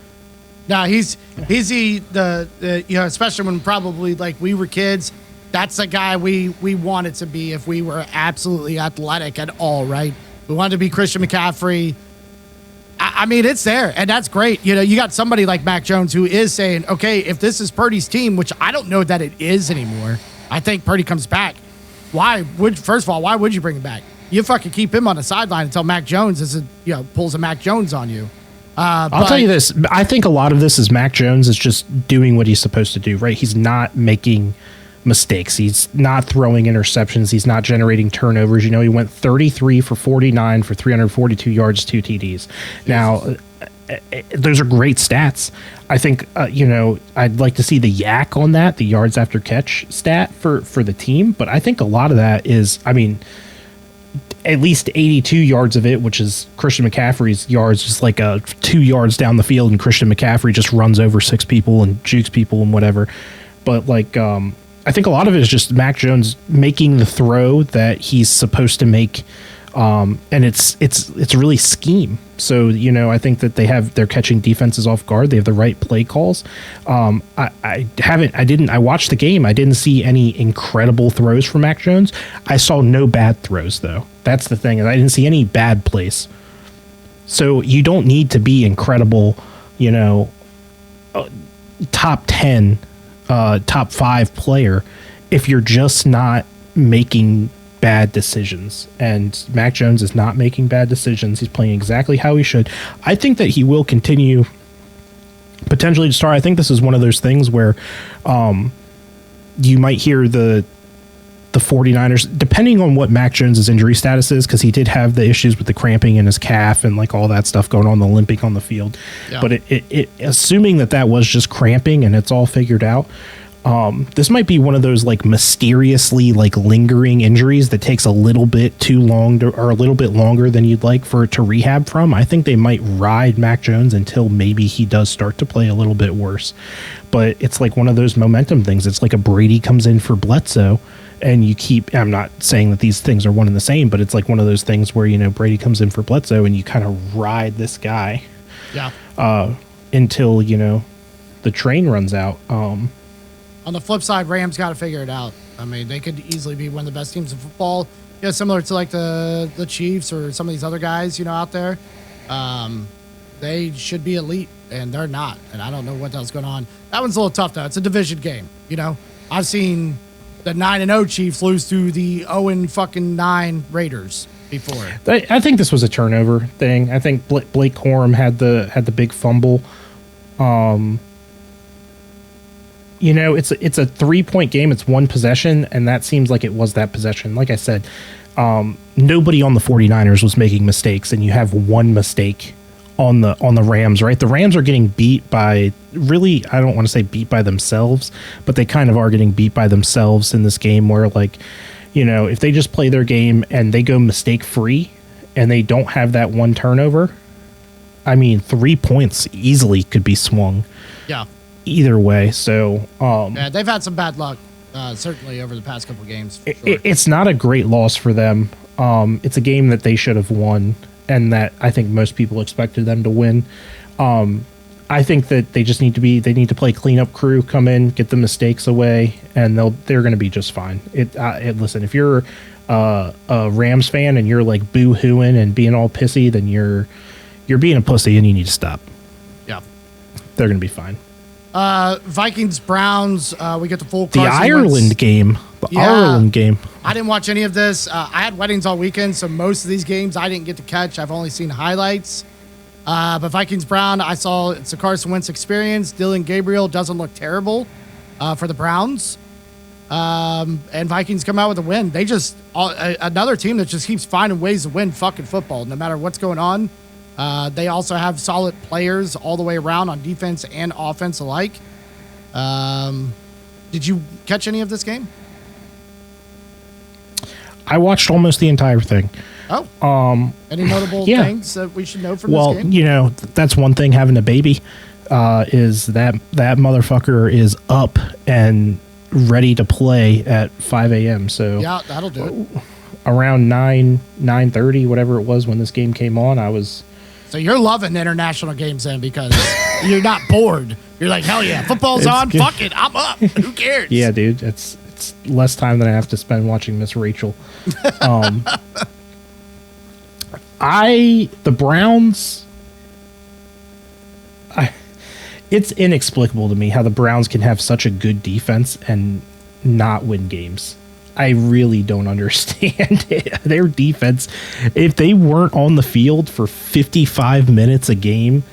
No, he's the you know, especially when probably like we were kids, that's the guy we wanted to be if we were absolutely athletic at all, right? We wanted to be Christian McCaffrey. I mean, it's there, and that's great. You know, you got somebody like Mac Jones who is saying, okay, if this is Purdy's team, which I don't know that it is anymore, I think Purdy comes back. First of all, why would you bring him back? You fucking keep him on the sideline until Mac Jones pulls a Mac Jones on you. I'll tell you this. I think a lot of this is Mac Jones is just doing what he's supposed to do, right? He's not making mistakes. He's not throwing interceptions. He's not generating turnovers. You know, he went 33 for 49 for 342 yards, 2 TDs. Now, those are great stats. I think, I'd like to see the yak on that, the yards after catch stat for the team. But I think a lot of that is, I mean, at least 82 yards of it, which is Christian McCaffrey's yards, just like 2 yards down the field, and Christian McCaffrey just runs over 6 people and jukes people and whatever. But like, I think a lot of it is just Mac Jones making the throw that he's supposed to make, and it's really scheme. So I think that they're catching defenses off guard. They have the right play calls. I watched the game. I didn't see any incredible throws from Mac Jones. I saw no bad throws though. That's the thing. I didn't see any bad plays. So you don't need to be incredible, top 10. Top 5 player if you're just not making bad decisions. And Mac Jones is not making bad decisions. He's playing exactly how he should. I think that he will continue potentially to start. I think this is one of those things where you might hear the 49ers, depending on what Mac Jones's injury status is, because he did have the issues with the cramping in his calf and like all that stuff going on, the limping on the field. Yeah. But it assuming that was just cramping and it's all figured out, this might be one of those like mysteriously like lingering injuries that takes a little bit too long or a little bit longer than you'd like for it to rehab from. I think they might ride Mac Jones until maybe he does start to play a little bit worse. But it's like one of those momentum things. It's like a Brady comes in for Bledsoe. And I'm not saying that these things are one and the same, but it's like one of those things where, Brady comes in for Bledsoe and you kind of ride this guy until, the train runs out. On the flip side, Rams got to figure it out. I mean, they could easily be one of the best teams in football, similar to like the Chiefs or some of these other guys, out there. They should be elite, and they're not. And I don't know what the hell's going on. That one's a little tough, though. It's a division game, I've seen the 9-0 Chiefs lose to the 0-9 Raiders before. I think this was a turnover thing. I think Blake Corum had the big fumble. It's a 3-point game. It's one possession, and that seems like it was that possession. Like I said, nobody on the 49ers was making mistakes, and you have one mistake on the Rams, right? The Rams are getting beat by, really, I don't want to say beat by themselves, but they kind of are getting beat by themselves in this game where, like, if they just play their game and they go mistake free and they don't have that one turnover, I mean, 3 points easily could be swung. Yeah. Either way. So, yeah, they've had some bad luck, certainly over the past couple games. For sure. It's not a great loss for them. It's a game that they should have won, and that I think most people expected them to win. I think that they need to play cleanup crew, come in, get the mistakes away, and they're going to be just fine. Listen, if you're a Rams fan and you're like boo-hooing and being all pissy, then you're being a pussy and you need to stop. Yeah. They're going to be fine. Vikings, Browns, we get the full The Ireland game. Ireland game. I didn't watch any of this. I had weddings all weekend, so most of these games I didn't get to catch. I've only seen highlights. But Vikings, Brown, I saw it's a Carson Wentz experience. Dylan Gabriel doesn't look terrible for the Browns. And Vikings come out with a win. They just, another team that just keeps finding ways to win fucking football, no matter what's going on. They also have solid players all the way around on defense and offense alike. Did you catch any of this game? I watched almost the entire thing. Oh. Any notable things that we should know from this game? Well, that's one thing having a baby, is that motherfucker is up and ready to play at 5 a.m. So yeah, that'll do it. Around 9:30, whatever it was when this game came on, I was... So you're loving international games then because you're not bored. You're like, hell yeah, football's on. Good. Fuck it, I'm up. Who cares? Yeah, dude, it's less time than I have to spend watching Miss Rachel. The Browns. It's inexplicable to me how the Browns can have such a good defense and not win games. I really don't understand it. Their defense, if they weren't on the field for 55 minutes a game,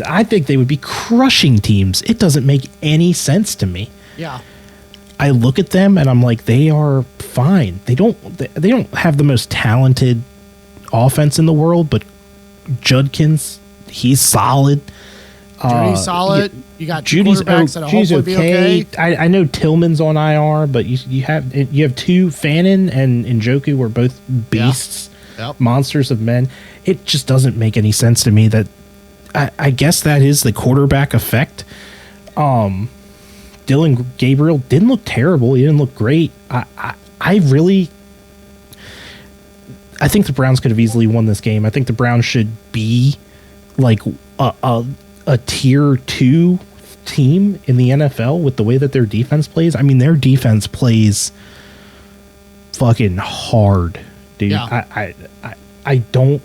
I think they would be crushing teams. It doesn't make any sense to me. Yeah. I look at them and I'm like, they are fine. They don't have the most talented offense in the world, but Judkins, he's solid. Judy's solid. You got Judy's quarterbacks that'll hopefully be okay. I know Tillman's on IR, but you have two, Fannin and Njoku are both beasts, monsters of men. It just doesn't make any sense to me that I guess that is the quarterback effect. Dylan Gabriel didn't look terrible. He didn't look great. I think the Browns could have easily won this game. I think the Browns should be like a tier 2 team in the NFL with the way that their defense plays. I mean, their defense plays fucking hard, dude. Yeah. I don't,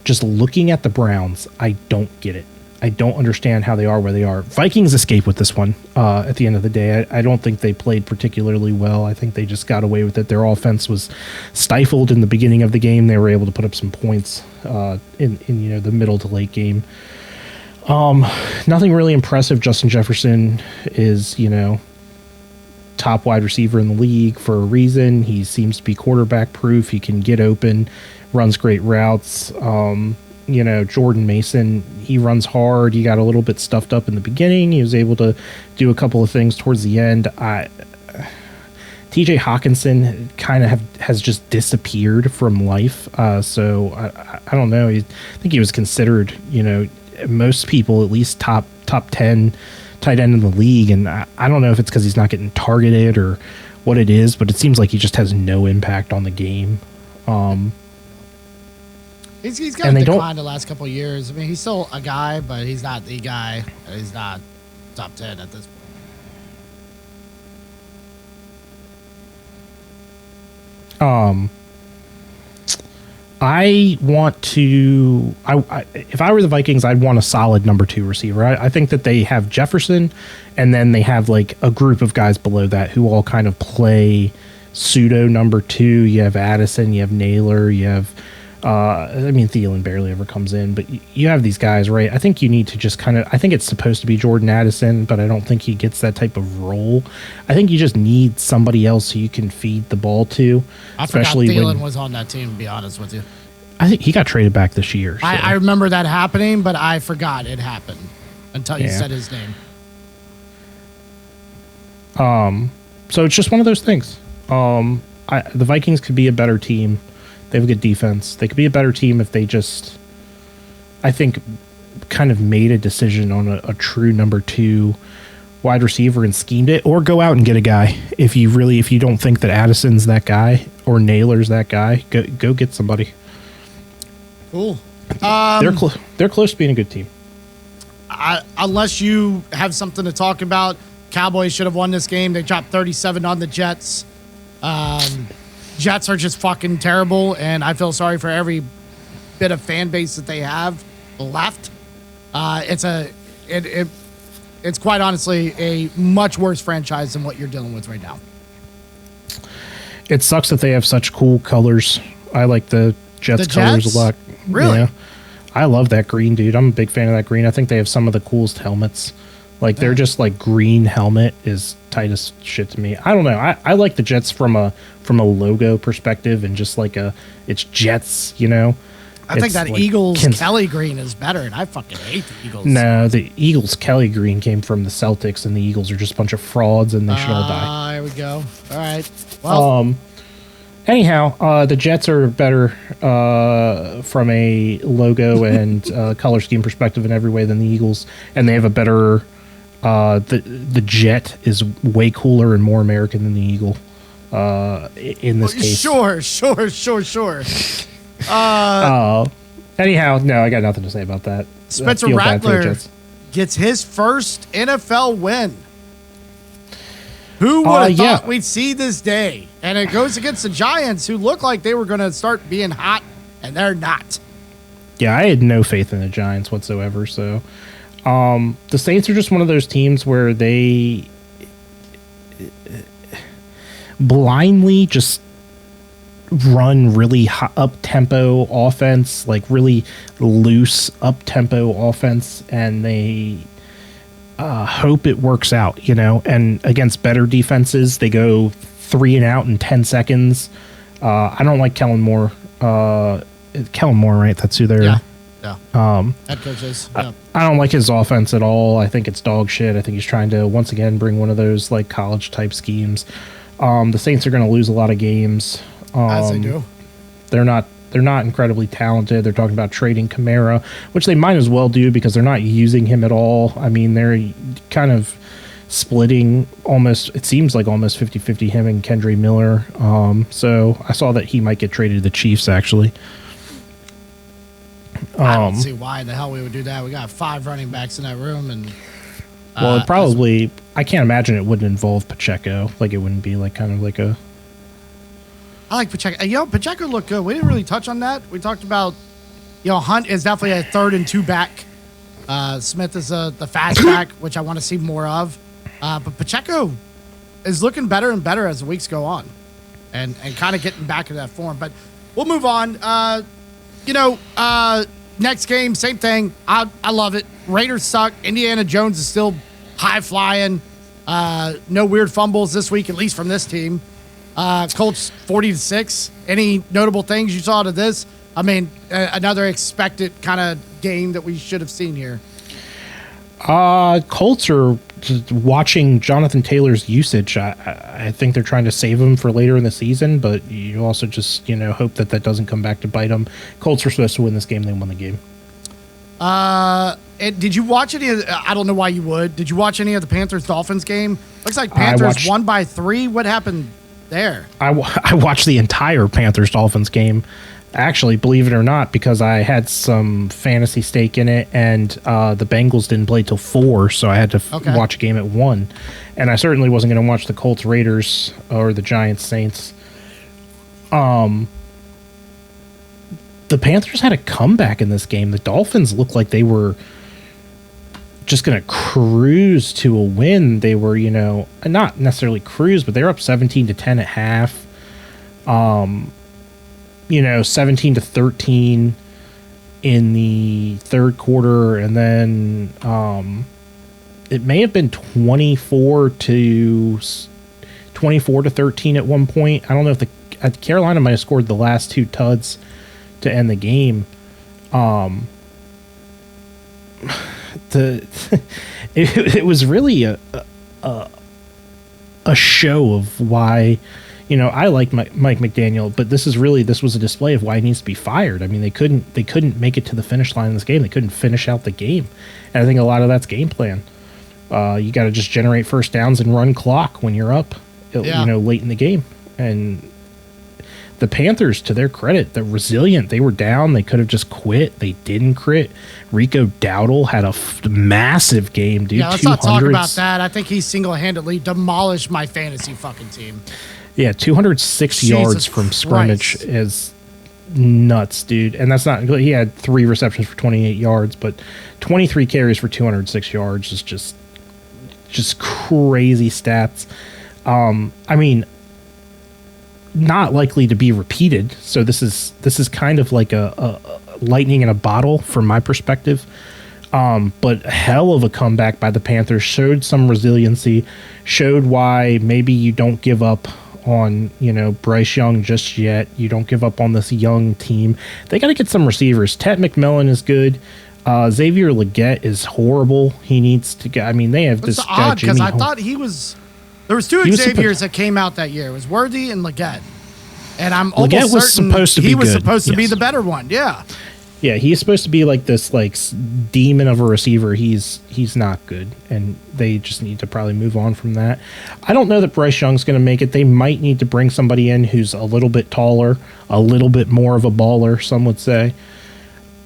just looking at the Browns, I don't get it. I don't understand how they are where they are. Vikings escape with this one at the end of the day. I don't think they played particularly well. I think they just got away with it. Their offense was stifled in the beginning of the game. They were able to put up some points in the middle to late game. Nothing really impressive. Justin Jefferson is, top wide receiver in the league for a reason. He seems to be quarterback proof. He can get open, runs great routes. Jordan Mason, he runs hard. He got a little bit stuffed up in the beginning. He was able to do a couple of things towards the end. TJ Hawkinson kind of has just disappeared from life. So I don't know. I think he was considered, most people at least top 10 tight end in the league. And I don't know if it's because he's not getting targeted or what it is, but it seems like he just has no impact on the game. He's got to decline the last couple of years. I mean, he's still a guy, but he's not the guy. He's not top 10 at this point. I want to. If I were the Vikings, I'd want a solid number 2 receiver. I think that they have Jefferson, and then they have like a group of guys below that who all kind of play pseudo number 2. You have Addison, you have Naylor, you have. Thielen barely ever comes in, but you have these guys, right? I think you need to just I think it's supposed to be Jordan Addison, but I don't think he gets that type of role. I think you just need somebody else who you can feed the ball to. I especially forgot Thielen was on that team, to be honest with you. I think he got traded back this year. So. I remember that happening, but I forgot it happened until you said his name. So it's just one of those things. The Vikings could be a better team. They have a good defense. They could be a better team if they just, I think, kind of made a decision on a true number 2 wide receiver and schemed it, or go out and get a guy. If you don't think that Addison's that guy or Naylor's that guy, go get somebody. Cool. They're close to being a good team. unless you have something to talk about, Cowboys should have won this game. They dropped 37 on the Jets. Jets are just fucking terrible, and I feel sorry for every bit of fan base that they have left. It's quite honestly a much worse franchise than what you're dealing with right now. It sucks that they have such cool colors. I like the Jets colors a lot. Really? Yeah. I love that green, dude. I'm a big fan of that green. I think they have some of the coolest helmets. Like, they're just like green helmet is tight as shit to me. I don't know. I like the Jets from a logo perspective and just like it's Jets, you know? I think that like Eagles Kelly green is better, and I fucking hate the Eagles. No, the Eagles Kelly green came from the Celtics, and the Eagles are just a bunch of frauds, and they should all die. There we go. All right. Well, anyhow, the Jets are better from a logo and color scheme perspective in every way than the Eagles, and they have a better. The Jet is way cooler and more American than the Eagle. In this case, sure. Anyhow, no, I got nothing to say about that. Spencer Rattler gets his first NFL win. Who would have thought we'd see this day? And it goes against the Giants, who look like they were going to start being hot, and they're not. Yeah, I had no faith in the Giants whatsoever. So, the Saints are just one of those teams where they blindly just run really up-tempo offense, like really loose up-tempo offense, and they hope it works out, you know. And against better defenses, they go 3 and out in 10 seconds. I don't like Kellen Moore. Kellen Moore, right? That's who they're... Yeah. Head coaches. Yeah. I don't like his offense at all. I think it's dog shit. I think he's trying to, once again, bring one of those like college-type schemes. The Saints are going to lose a lot of games. As they do. They're not incredibly talented. They're talking about trading Kamara, which they might as well do because they're not using him at all. I mean, they're kind of splitting almost, it seems like almost 50-50 him and Kendre Miller. So I saw that he might get traded to the Chiefs, actually. I don't see why the hell we would do that. We got 5 running backs in that room, and well, it probably, I can't imagine it wouldn't involve Pacheco. Like, it wouldn't be like kind of like a... I like Pacheco. Pacheco looked good. We didn't really touch on that. We talked about, Hunt is definitely a 3rd and 2 back. Smith is the fast back, which I want to see more of. But Pacheco is looking better and better as the weeks go on, and kind of getting back into that form. But we'll move on. Next game, same thing. I love it. Raiders suck. Indiana Jones is still high flying. No weird fumbles this week, at least from this team. Colts 40-6. Any notable things you saw to this? I mean, another expected kind of game that we should have seen here. Colts are just watching Jonathan Taylor's usage. I think they're trying to save him for later in the season, but you also just, hope that doesn't come back to bite them. Colts are supposed to win this game. They won the game. Did you watch any of, I don't know why you would. Did you watch any of the Panthers-Dolphins game? Looks like Panthers won by 3. What happened there? I watched the entire Panthers-Dolphins game. Actually, believe it or not, because I had some fantasy stake in it, and the Bengals didn't play till 4, so I had to watch a game at 1. And I certainly wasn't going to watch the Colts Raiders or the Giants Saints. The Panthers had a comeback in this game. The Dolphins looked like they were just going to cruise to a win. They were, not necessarily cruise, but they were up 17-10 at half. 17-13 in the third quarter, and then it may have been 24-13 at one point. I don't know if Carolina might have scored the last 2 tuds to end the game. It was really a show of why. I like Mike McDaniel, but this was a display of why he needs to be fired. I mean, they couldn't make it to the finish line in this game. They couldn't finish out the game. And I think a lot of that's game plan. You got to just generate first downs and run clock when you're up, late in the game. And the Panthers, to their credit, they're resilient. They were down. They could have just quit. They didn't quit. Rico Dowdle had a massive game, dude. Yeah, let's not talk about that. I think he single-handedly demolished my fantasy fucking team. Yeah, 206 yards from scrimmage is nuts, dude. And that's not, he had 3 receptions for 28 yards, but 23 carries for 206 yards is just crazy stats. I mean, not likely to be repeated. So this is kind of like a lightning in a bottle from my perspective. But hell of a comeback by the Panthers. Showed some resiliency. Showed why maybe you don't give up on, Bryce Young just yet. You don't give up on this young team. They got to get some receivers. Ted McMillan is good. Xavier Legette is horrible. He needs to get. I mean, they have this guy. Odd, because I thought he was. There was 2 Xaviers that came out that year. It was Worthy and Legette. And I'm almost certain he was supposed to be the better one. Yeah. Yeah, he's supposed to be like this demon of a receiver. He's not good, and they just need to probably move on from that. I don't know that Bryce Young's going to make it. They might need to bring somebody in who's a little bit taller, a little bit more of a baller, some would say.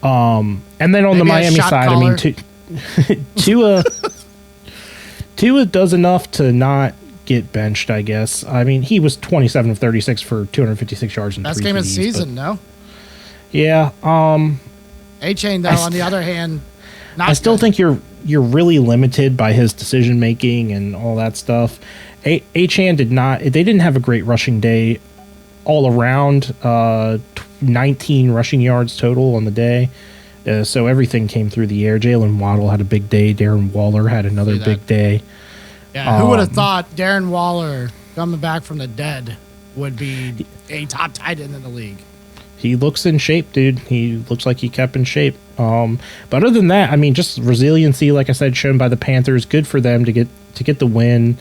And then on the Miami side, caller. I mean, Tua does enough to not get benched, I guess. I mean, he was 27 of 36 for 256 yards and 3 TDs. Best game of the season, no? Yeah. A-Chain, though, on the other hand, I still think you're really limited by his decision making and all that stuff. A-Chan they didn't have a great rushing day all around. 19 rushing yards total on the day. So everything came through the air. Jalen Waddle had a big day. Darren Waller had another big day. Yeah, who would have thought Darren Waller coming back from the dead would be a top tight end in the league? He looks in shape, dude. He looks like he kept in shape. But other than that, I mean, just resiliency, like I said, shown by the Panthers. Good for them to get the win.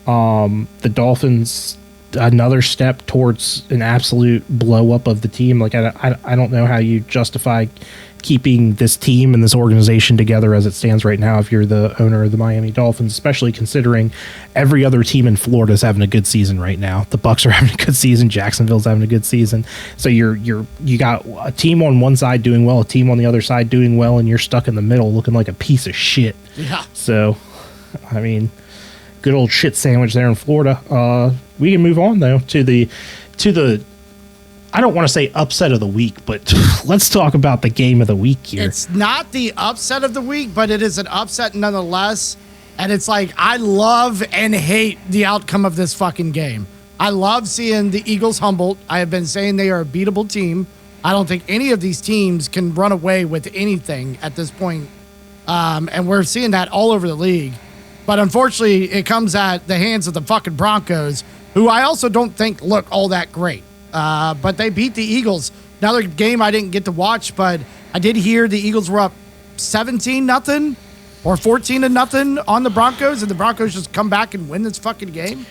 The Dolphins, another step towards an absolute blow up of the team. Like I don't know how you justify keeping this team and this organization together as it stands right now if you're the owner of the Miami Dolphins, especially considering every other team in Florida is having a good season right now. The Bucs are having a good season. Jacksonville's having a good season. So you got a team on one side doing well, a team on the other side doing well, and you're stuck in the middle looking like a piece of shit. Yeah. So, I mean, good old shit sandwich there in Florida. We can move on though to the I don't want to say upset of the week, but let's talk about the game of the week here. It's not the upset of the week, but it is an upset nonetheless. And it's like, I love and hate the outcome of this fucking game. I love seeing the Eagles humbled. I have been saying they are a beatable team. I don't think any of these teams can run away with anything at this point. And we're seeing that all over the league. But unfortunately, it comes at the hands of the fucking Broncos, who I also don't think look all that great. But they beat the Eagles. Another game I didn't get to watch, but I did hear the Eagles were up 17-0 or 14-0 on the Broncos, and the Broncos just come back and win this fucking game.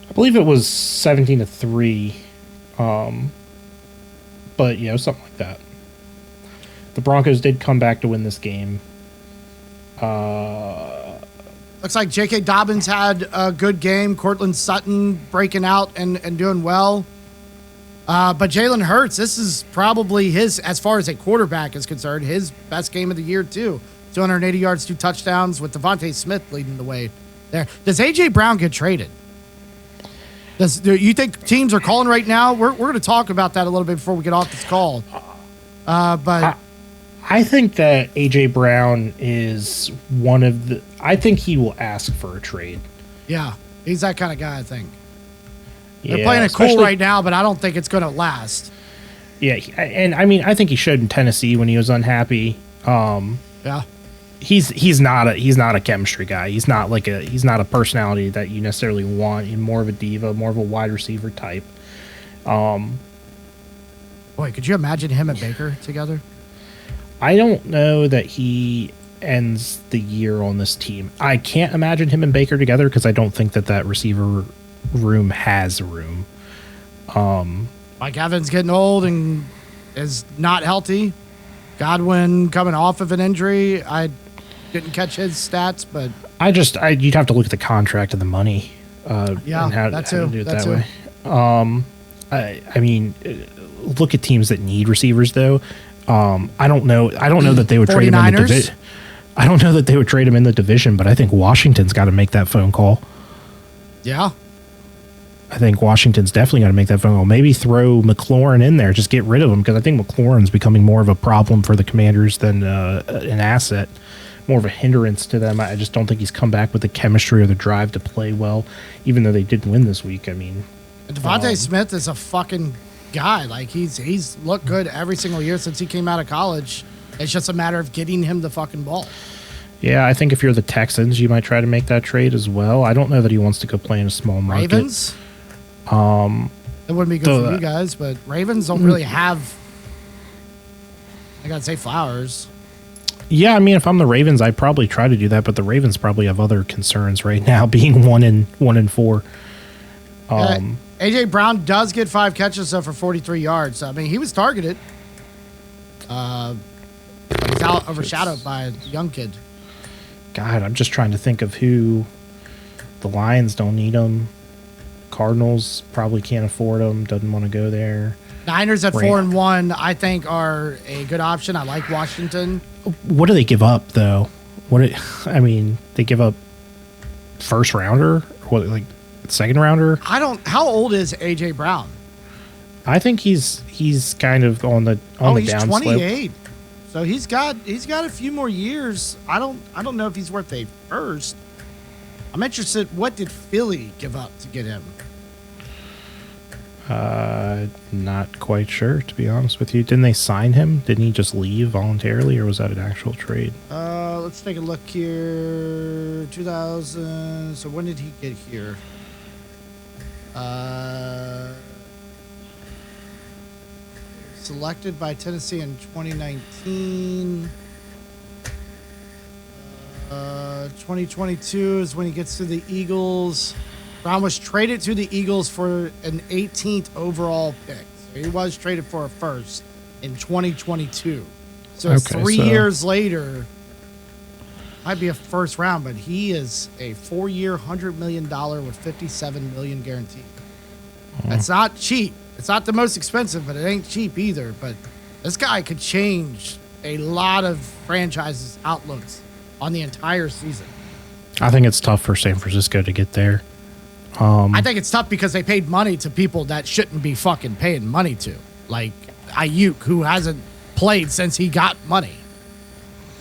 I believe it was 17-3. But yeah, something like that. The Broncos did come back to win this game. Looks like J.K. Dobbins had a good game. Cortland Sutton breaking out and doing well. But Jalen Hurts, this is probably his, as far as a quarterback is concerned, his best game of the year, too. 280 yards, 2 touchdowns with Devontae Smith leading the way there. Does A.J. Brown get traded? Do you think teams are calling right now? We're going to talk about that a little bit before we get off this call. But I think that A.J. Brown is one of the... I think he will ask for a trade. Yeah, he's that kind of guy, I think. They're playing it cool right now, but I don't think it's going to last. Yeah, and I mean, I think he showed in Tennessee when he was unhappy. Yeah, he's not a chemistry guy. He's not a personality that you necessarily want. He's more of a diva, more of a wide receiver type. Boy, could you imagine him and Baker together? I don't know that he ends the year on this team. I can't imagine him and Baker together because I don't think that receiver room has room. Mike Evans getting old and is not healthy. Godwin coming off of an injury. I didn't catch his stats, but you'd have to look at the contract and the money. Yeah, and how that to too. do it that way. I mean, look at teams that need receivers, though. I don't know. I don't know that they would trade him in the division. I don't know that they would trade him in the division, but I think Washington's got to make that phone call. Yeah. I think Washington's definitely got to make that phone call. Maybe throw McLaurin in there, just get rid of him, because I think McLaurin's becoming more of a problem for the Commanders than an asset, more of a hindrance to them. I just don't think he's come back with the chemistry or the drive to play well, even though they did win this week. I mean, Devontae Smith is a fucking guy. Like, he's looked good every single year since he came out of college. It's just a matter of getting him the fucking ball. Yeah, I think if you're the Texans, you might try to make that trade as well. I don't know that he wants to go play in a small market. Ravens? It wouldn't be good for you guys, but Ravens don't really have, I gotta say, Flowers. Yeah, I mean, if I'm the Ravens, I'd probably try to do that, but the Ravens probably have other concerns right now, being 1-4. AJ Brown does get 5 catches though for 43 yards. I mean, he was targeted. But he's out overshadowed by a young kid. God, I'm just trying to think of who. The Lions don't need him. Cardinals probably can't afford him. Doesn't want to go there. Niners at 4-1, I think, are a good option. I like Washington. What do they give up though? I mean, they give up first rounder, what, like second rounder? How old is AJ Brown? I think he's kind of on the he's down 28. Slope. So he's got a few more years. I don't know if he's worth a first. I'm interested. What did Philly give up to get him? Not quite sure, to be honest with you. Didn't they sign him? Didn't he just leave voluntarily, or was that an actual trade? Let's take a look here. 2000. So when did he get here? Selected by Tennessee in 2019. 2022 is when he gets to the Eagles. Brown was traded to the Eagles for an 18th overall pick. So he was traded for a first in 2022. So okay, 3 years later, might be a first round, but he is a 4-year, $100 million with $57 million guaranteed. That's not cheap. It's not the most expensive, but it ain't cheap either. But this guy could change a lot of franchises' outlooks on the entire season. I think it's tough for San Francisco to get there. I think it's tough because they paid money to people that shouldn't be fucking paying money to. Like Ayuk, who hasn't played since he got money.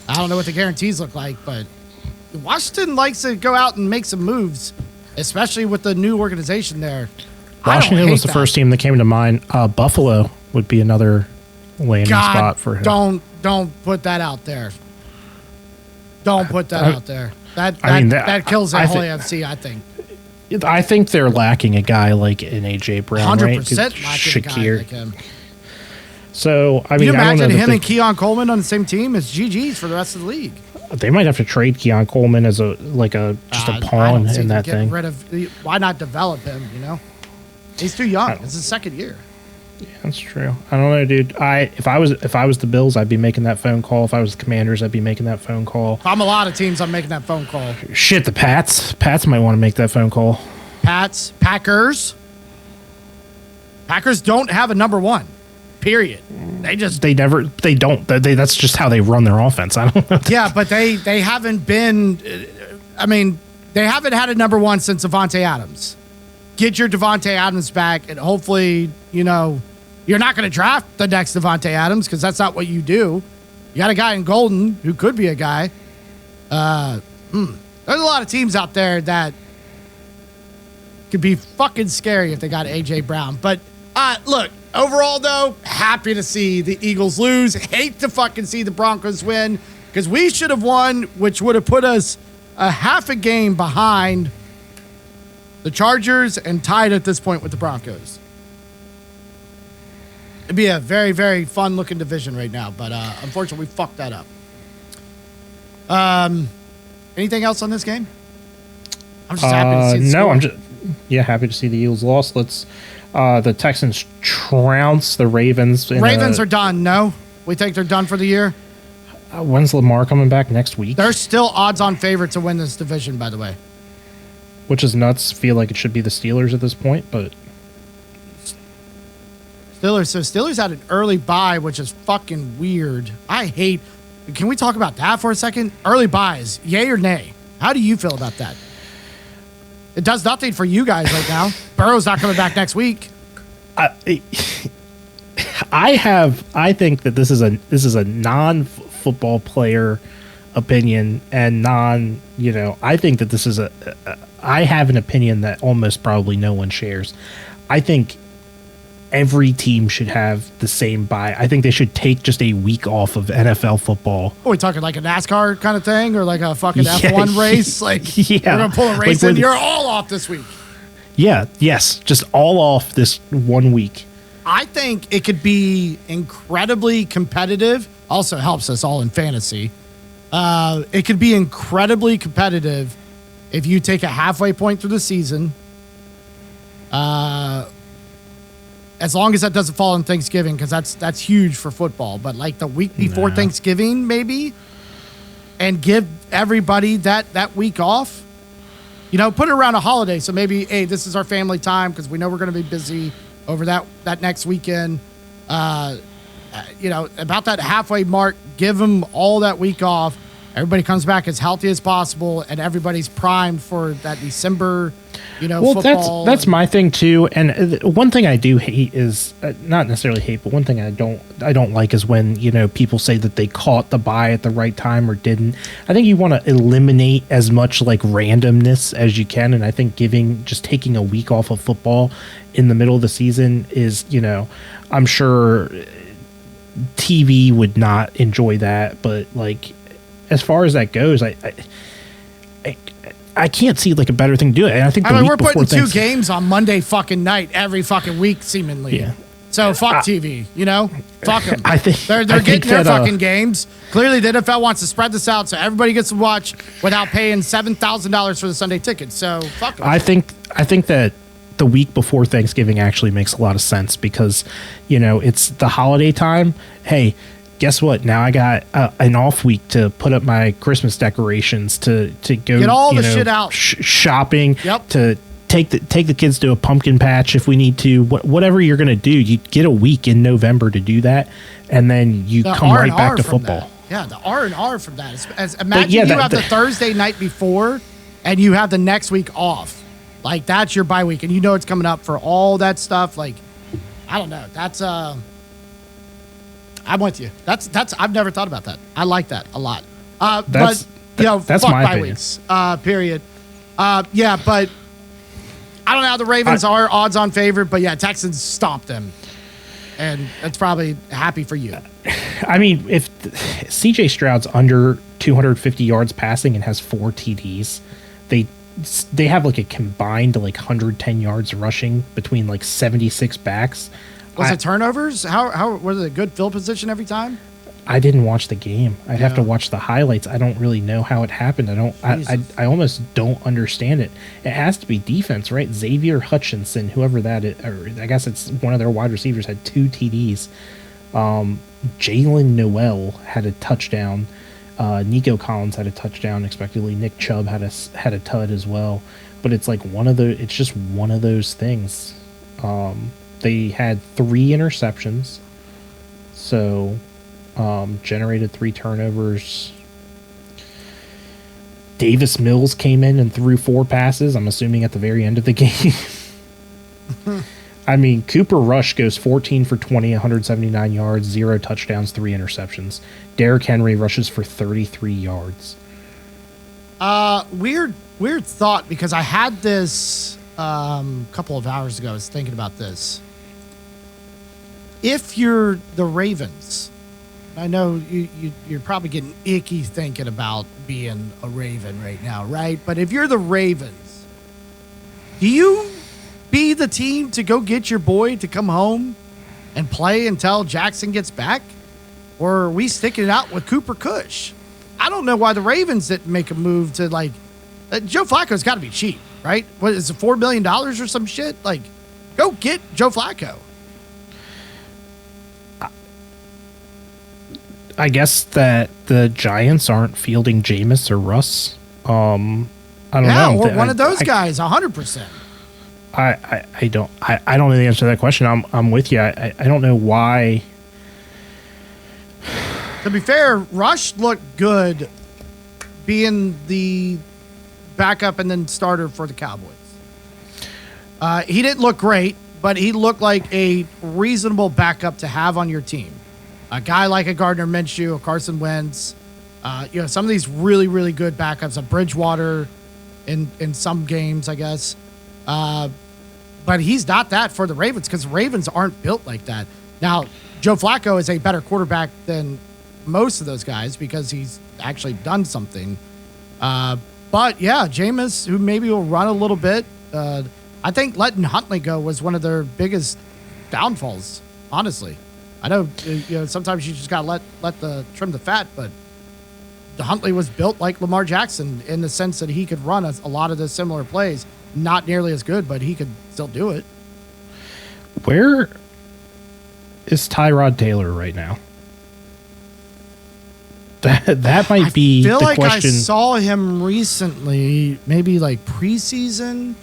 I don't know what the guarantees look like, but Washington likes to go out and make some moves, especially with the new organization there. Washington was the first team that came to mind. Buffalo would be another landing spot for him. Don't put that out there. Don't put that out there. That kills the whole AFC, I think. I think they're lacking a guy like an AJ Brown, 100% right? Lacking a guy like him. So, I mean, you imagine him and Keon Coleman on the same team? It's GG's for the rest of the league. They might have to trade Keon Coleman as a pawn in that thing. Why not develop him? You know, he's too young. It's his second year. Yeah, that's true. I don't know, dude. If I was the Bills, I'd be making that phone call. If I was the Commanders, I'd be making that phone call. If I'm a lot of teams, I'm making that phone call. Shit, the Pats might want to make that phone call. Packers don't have a number one. Period. That's just how they run their offense. I don't know. Yeah, but they haven't been. I mean, they haven't had a number one since Devontae Adams. Get your Devontae Adams back, and hopefully, you're not going to draft the next Devontae Adams because that's not what you do. You got a guy in Golden who could be a guy. There's a lot of teams out there that could be fucking scary if they got AJ Brown. But look, overall though, happy to see the Eagles lose. Hate to fucking see the Broncos win because we should have won, which would have put us a half a game behind the Chargers and tied at this point with the Broncos. It'd be a very, very fun-looking division right now, but unfortunately, we fucked that up. Anything else on this game? I'm just happy to see the score. Happy to see the Eagles lost. The Texans trounce the Ravens. Ravens are done, no? We think they're done for the year? When's Lamar coming back? Next week? They're still odds-on favorite to win this division, by the way. Which is nuts. Feel like it should be the Steelers at this point, but Steelers had an early bye, which is fucking weird. I hate. Can we talk about that for a second? Early buys, yay or nay? How do you feel about that? It does nothing for you guys right now. Burrow's not coming back next week. I think that this is a non-football player opinion and I think that this is I have an opinion that almost probably no one shares. I think every team should have the same bye. I think they should take just a week off of NFL football. Are we talking like a NASCAR kind of thing or like a fucking F1 race? Like, we're going to pull a race in. You're all off this week. Yeah. Yes. Just all off this 1 week. I think it could be incredibly competitive. Also helps us all in fantasy. It could be incredibly competitive if you take a halfway point through the season. As long as that doesn't fall on Thanksgiving, because that's huge for football. But like the week before Thanksgiving, maybe, and give everybody that week off. Put it around a holiday. So maybe, hey, this is our family time because we know we're going to be busy over that next weekend. About that halfway mark, give them all that week off. Everybody comes back as healthy as possible, and everybody's primed for that December. Football. That's my thing too. And one thing I do hate is not necessarily hate, but one thing I don't like is when people say that they caught the bye at the right time or didn't. I think you want to eliminate as much like randomness as you can, and I think taking a week off of football in the middle of the season is I'm sure TV would not enjoy that, but like as far as that goes, I can't see like a better thing to do it. And I think we're putting two games on Monday fucking night every fucking week, seemingly. Yeah. So fuck TV, fuck them. I think they're getting their fucking games. Clearly, the NFL wants to spread this out so everybody gets to watch without paying $7,000 for the Sunday ticket. So fuck them. I think that the week before Thanksgiving actually makes a lot of sense because it's the holiday time. Hey, guess what? Now I got an off week to put up my Christmas decorations, to go get all the shit out, shopping. Yep. To take the kids to a pumpkin patch if we need to. Whatever you're gonna do, you get a week in November to do that, and then you come right back to football. That. Yeah, the R&R from that. Imagine you have the Thursday night before, and you have the next week off. Like that's your bye week, and it's coming up for all that stuff. Like I don't know. That's I'm with you. That's I've never thought about that. I like that a lot. That's fuck my bye opinion. Weeks. Period. Yeah, but I don't know how the Ravens are odds-on favorite, but yeah, Texans stomped them, and that's probably happy for you. I mean, if CJ Stroud's under 250 yards passing and has 4 TDs, they have like a combined like 110 yards rushing between like 76 backs. Was it turnovers? How was it a good field position every time? I didn't watch the game. I'd have to watch the highlights. I don't really know how it happened. I almost don't understand it. It has to be defense, right? Xavier Hutchinson, whoever that is, or I guess it's one of their wide receivers, had 2 TDs. Jalen Noel had a touchdown. Nico Collins had a touchdown. Expectedly, Nick Chubb had a tud as well. But it's like it's just one of those things. They had 3 interceptions, so generated 3 turnovers. Davis Mills came in and threw 4 passes, I'm assuming at the very end of the game. I mean, Cooper Rush goes 14 for 20, 179 yards, 0 touchdowns, 3 interceptions. Derrick Henry rushes for 33 yards. Weird thought, because I had this couple of hours ago. I was thinking about this. If you're the Ravens, I know you're probably getting icky thinking about being a Raven right now, right? But if you're the Ravens, do you be the team to go get your boy to come home and play until Jackson gets back? Or are we sticking it out with Cooper Kush? I don't know why the Ravens didn't make a move to like Joe Flacco's got to be cheap, right? What is it, $4 million or some shit? Like, go get Joe Flacco. I guess that the Giants aren't fielding Jameis or Russ. I don't know. Or one of those guys, 100%. I don't know the answer to that question. I'm with you. I don't know why. To be fair, Rush looked good being the backup and then starter for the Cowboys. He didn't look great, but he looked like a reasonable backup to have on your team. A guy like a Gardner Minshew, a Carson Wentz, some of these really, really good backups, a Bridgewater in some games, I guess. But he's not that for the Ravens because Ravens aren't built like that. Now, Joe Flacco is a better quarterback than most of those guys because he's actually done something. But yeah, Jameis, who maybe will run a little bit. I think letting Huntley go was one of their biggest downfalls, honestly. I know, sometimes you just got to trim the fat, but the Huntley was built like Lamar Jackson in the sense that he could run a lot of the similar plays. Not nearly as good, but he could still do it. Where is Tyrod Taylor right now? That might be the question. I feel like I saw him recently, maybe like preseason.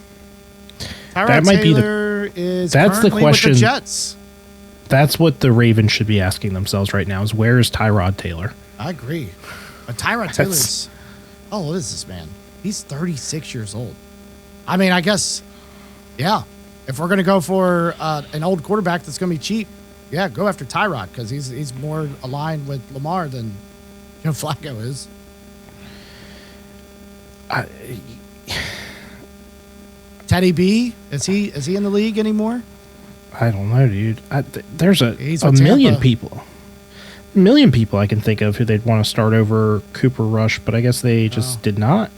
Tyrod Taylor is currently the question with the Jets. That's what the Ravens should be asking themselves right now: is where is Tyrod Taylor? I agree, but Tyrod Taylor's how old is this man? He's 36 years old. I mean, I guess, yeah. If we're gonna go for an old quarterback that's gonna be cheap, yeah, go after Tyrod because he's more aligned with Lamar than Flacco is. Teddy B, is he in the league anymore? I don't know, dude. There's a million people. A million people I can think of who they'd want to start over Cooper Rush, but I guess they just did not.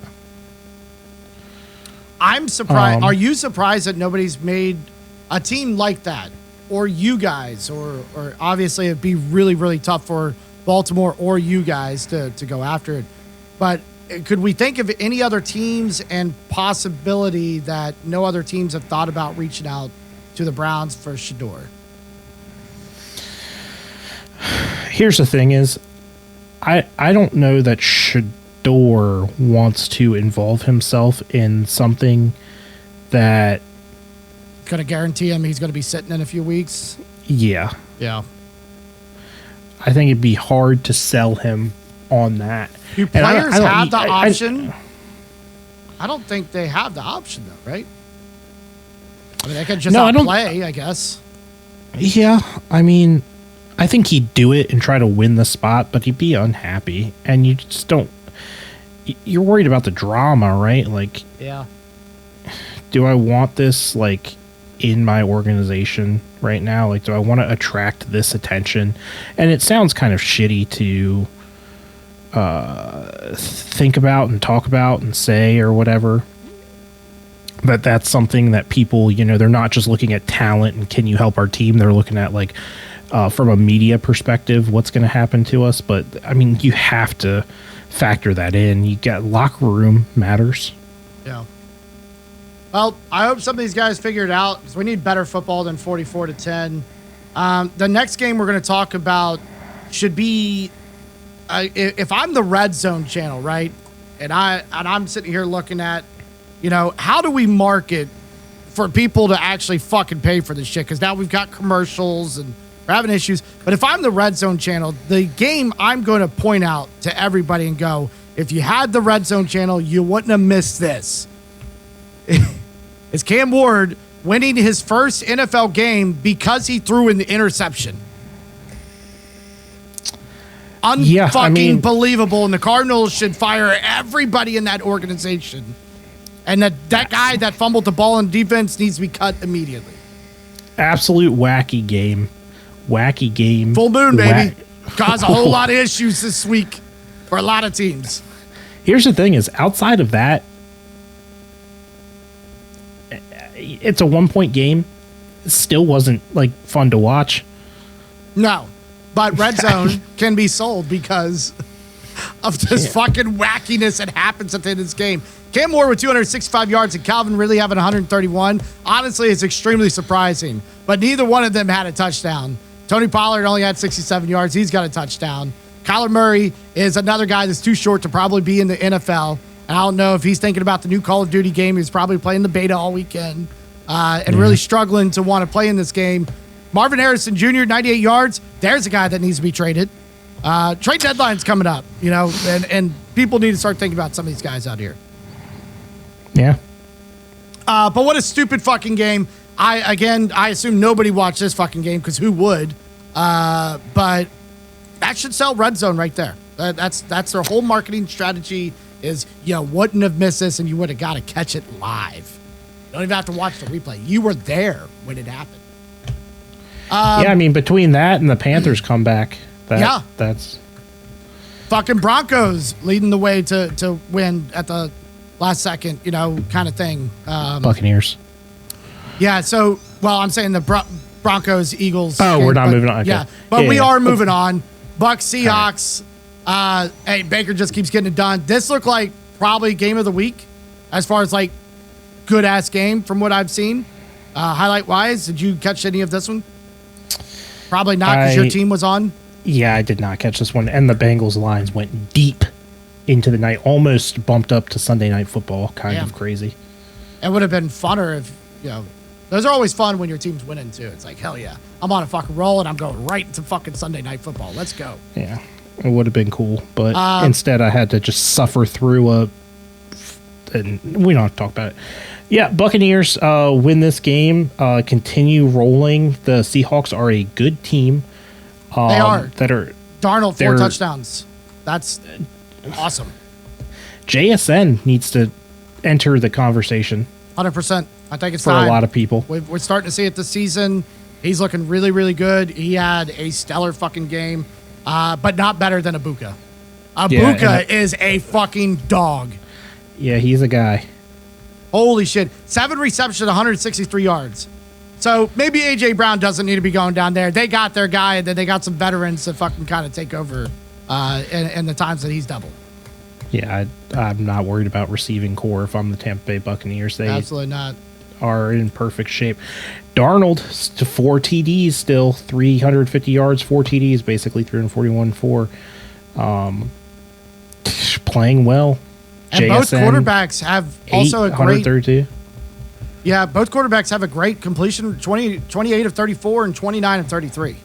I'm surprised. Are you surprised that nobody's made a team like that? Or you guys? Or obviously it'd be really, really tough for Baltimore or you guys to go after it. But could we think of any other teams and possibility that no other teams have thought about reaching out to the Browns for Shedeur? Here's the thing is, I don't know that Shedeur wants to involve himself in something that going to guarantee him he's going to be sitting in a few weeks. Yeah. I think it'd be hard to sell him on that. Do players have the option? I don't think they have the option though, right? I mean, they could just not play, I guess. Yeah, I mean, I think he'd do it and try to win the spot, but he'd be unhappy, and you just don't. You're worried about the drama, right? Like, yeah. Do I want this, like, in my organization right now? Like, do I want to attract this attention? And it sounds kind of shitty to think about and talk about and say or whatever. But that's something that people, they're not just looking at talent and can you help our team? They're looking at, like, from a media perspective, what's going to happen to us. But, I mean, you have to factor that in. You got locker room matters. Yeah. Well, I hope some of these guys figure it out because we need better football than 44-10. The next game we're going to talk about should be if I'm the Red Zone channel, right? And I'm sitting here looking at, how do we market for people to actually fucking pay for this shit? Because now we've got commercials and we're having issues. But if I'm the Red Zone channel, the game I'm going to point out to everybody and go, if you had the Red Zone channel, you wouldn't have missed this. It's Cam Ward winning his first NFL game because he threw in the interception. Unfucking believable, and the Cardinals should fire everybody in that organization. And that guy that fumbled the ball in defense needs to be cut immediately. Absolute wacky game. Wacky game. Full moon, baby. Caused a whole lot of issues this week for a lot of teams. Here's the thing is, outside of that, it's a 1-point game. It still wasn't, like, fun to watch. No. But Red Zone can be sold because of this fucking wackiness that happens at the end of this game. Cam Ward with 265 yards and Calvin Ridley having 131. Honestly, it's extremely surprising. But neither one of them had a touchdown. Tony Pollard only had 67 yards. He's got a touchdown. Kyler Murray is another guy that's too short to probably be in the NFL. And I don't know if he's thinking about the new Call of Duty game. He's probably playing the beta all weekend. and really struggling to want to play in this game. Marvin Harrison Jr., 98 yards. There's a guy that needs to be traded. Trade deadline's coming up, and people need to start thinking about some of these guys out here. Yeah. But what a stupid fucking game. I assume nobody watched this fucking game because who would? But that should sell Red Zone right there. That's their whole marketing strategy is you wouldn't have missed this and you would have got to catch it live. You don't even have to watch the replay. You were there when it happened. I mean, between that and the Panthers comeback, that's fucking Broncos leading the way to win at the last second, kind of thing. Buccaneers. Yeah, so, I'm saying the Broncos, Eagles. Oh, we're not moving on. Okay. Yeah, but we are moving on. Bucks, Seahawks. Hey, Baker just keeps getting it done. This looked like probably game of the week as far as, good-ass game from what I've seen. Highlight-wise, did you catch any of this one? Probably not because your team was on. Yeah, I did not catch this one. And the Bengals lines went deep into the night, almost bumped up to Sunday Night Football. Kind of crazy. It would have been funner if, those are always fun when your team's winning, too. It's like, hell yeah. I'm on a fucking roll, and I'm going right into fucking Sunday Night Football. Let's go. Yeah, it would have been cool. But instead, I had to just suffer through and we don't have to talk about it. Yeah, Buccaneers win this game, continue rolling. The Seahawks are a good team. They are. Darnold, 4 they're touchdowns. That's awesome. JSN needs to enter the conversation. 100%. I think it's for time. A lot of people. We're starting to see it this season. He's looking really, really good. He had a stellar fucking game, but not better than Abuka. Abuka is a fucking dog. Yeah, he's a guy. Holy shit. 7 receptions, 163 yards. So maybe A.J. Brown doesn't need to be going down there. They got their guy, and then they got some veterans to fucking kind of take over in the times that he's double. Yeah, I'm not worried about receiving core if I'm the Tampa Bay Buccaneers. They absolutely not are in perfect shape. Darnold to 4 TDs still, 350 yards, 4 TDs, basically 341-4. Playing well. And JSN, both quarterbacks have also a great 132. Yeah, both quarterbacks have a great completion, 28 of 34 and 29 of 33.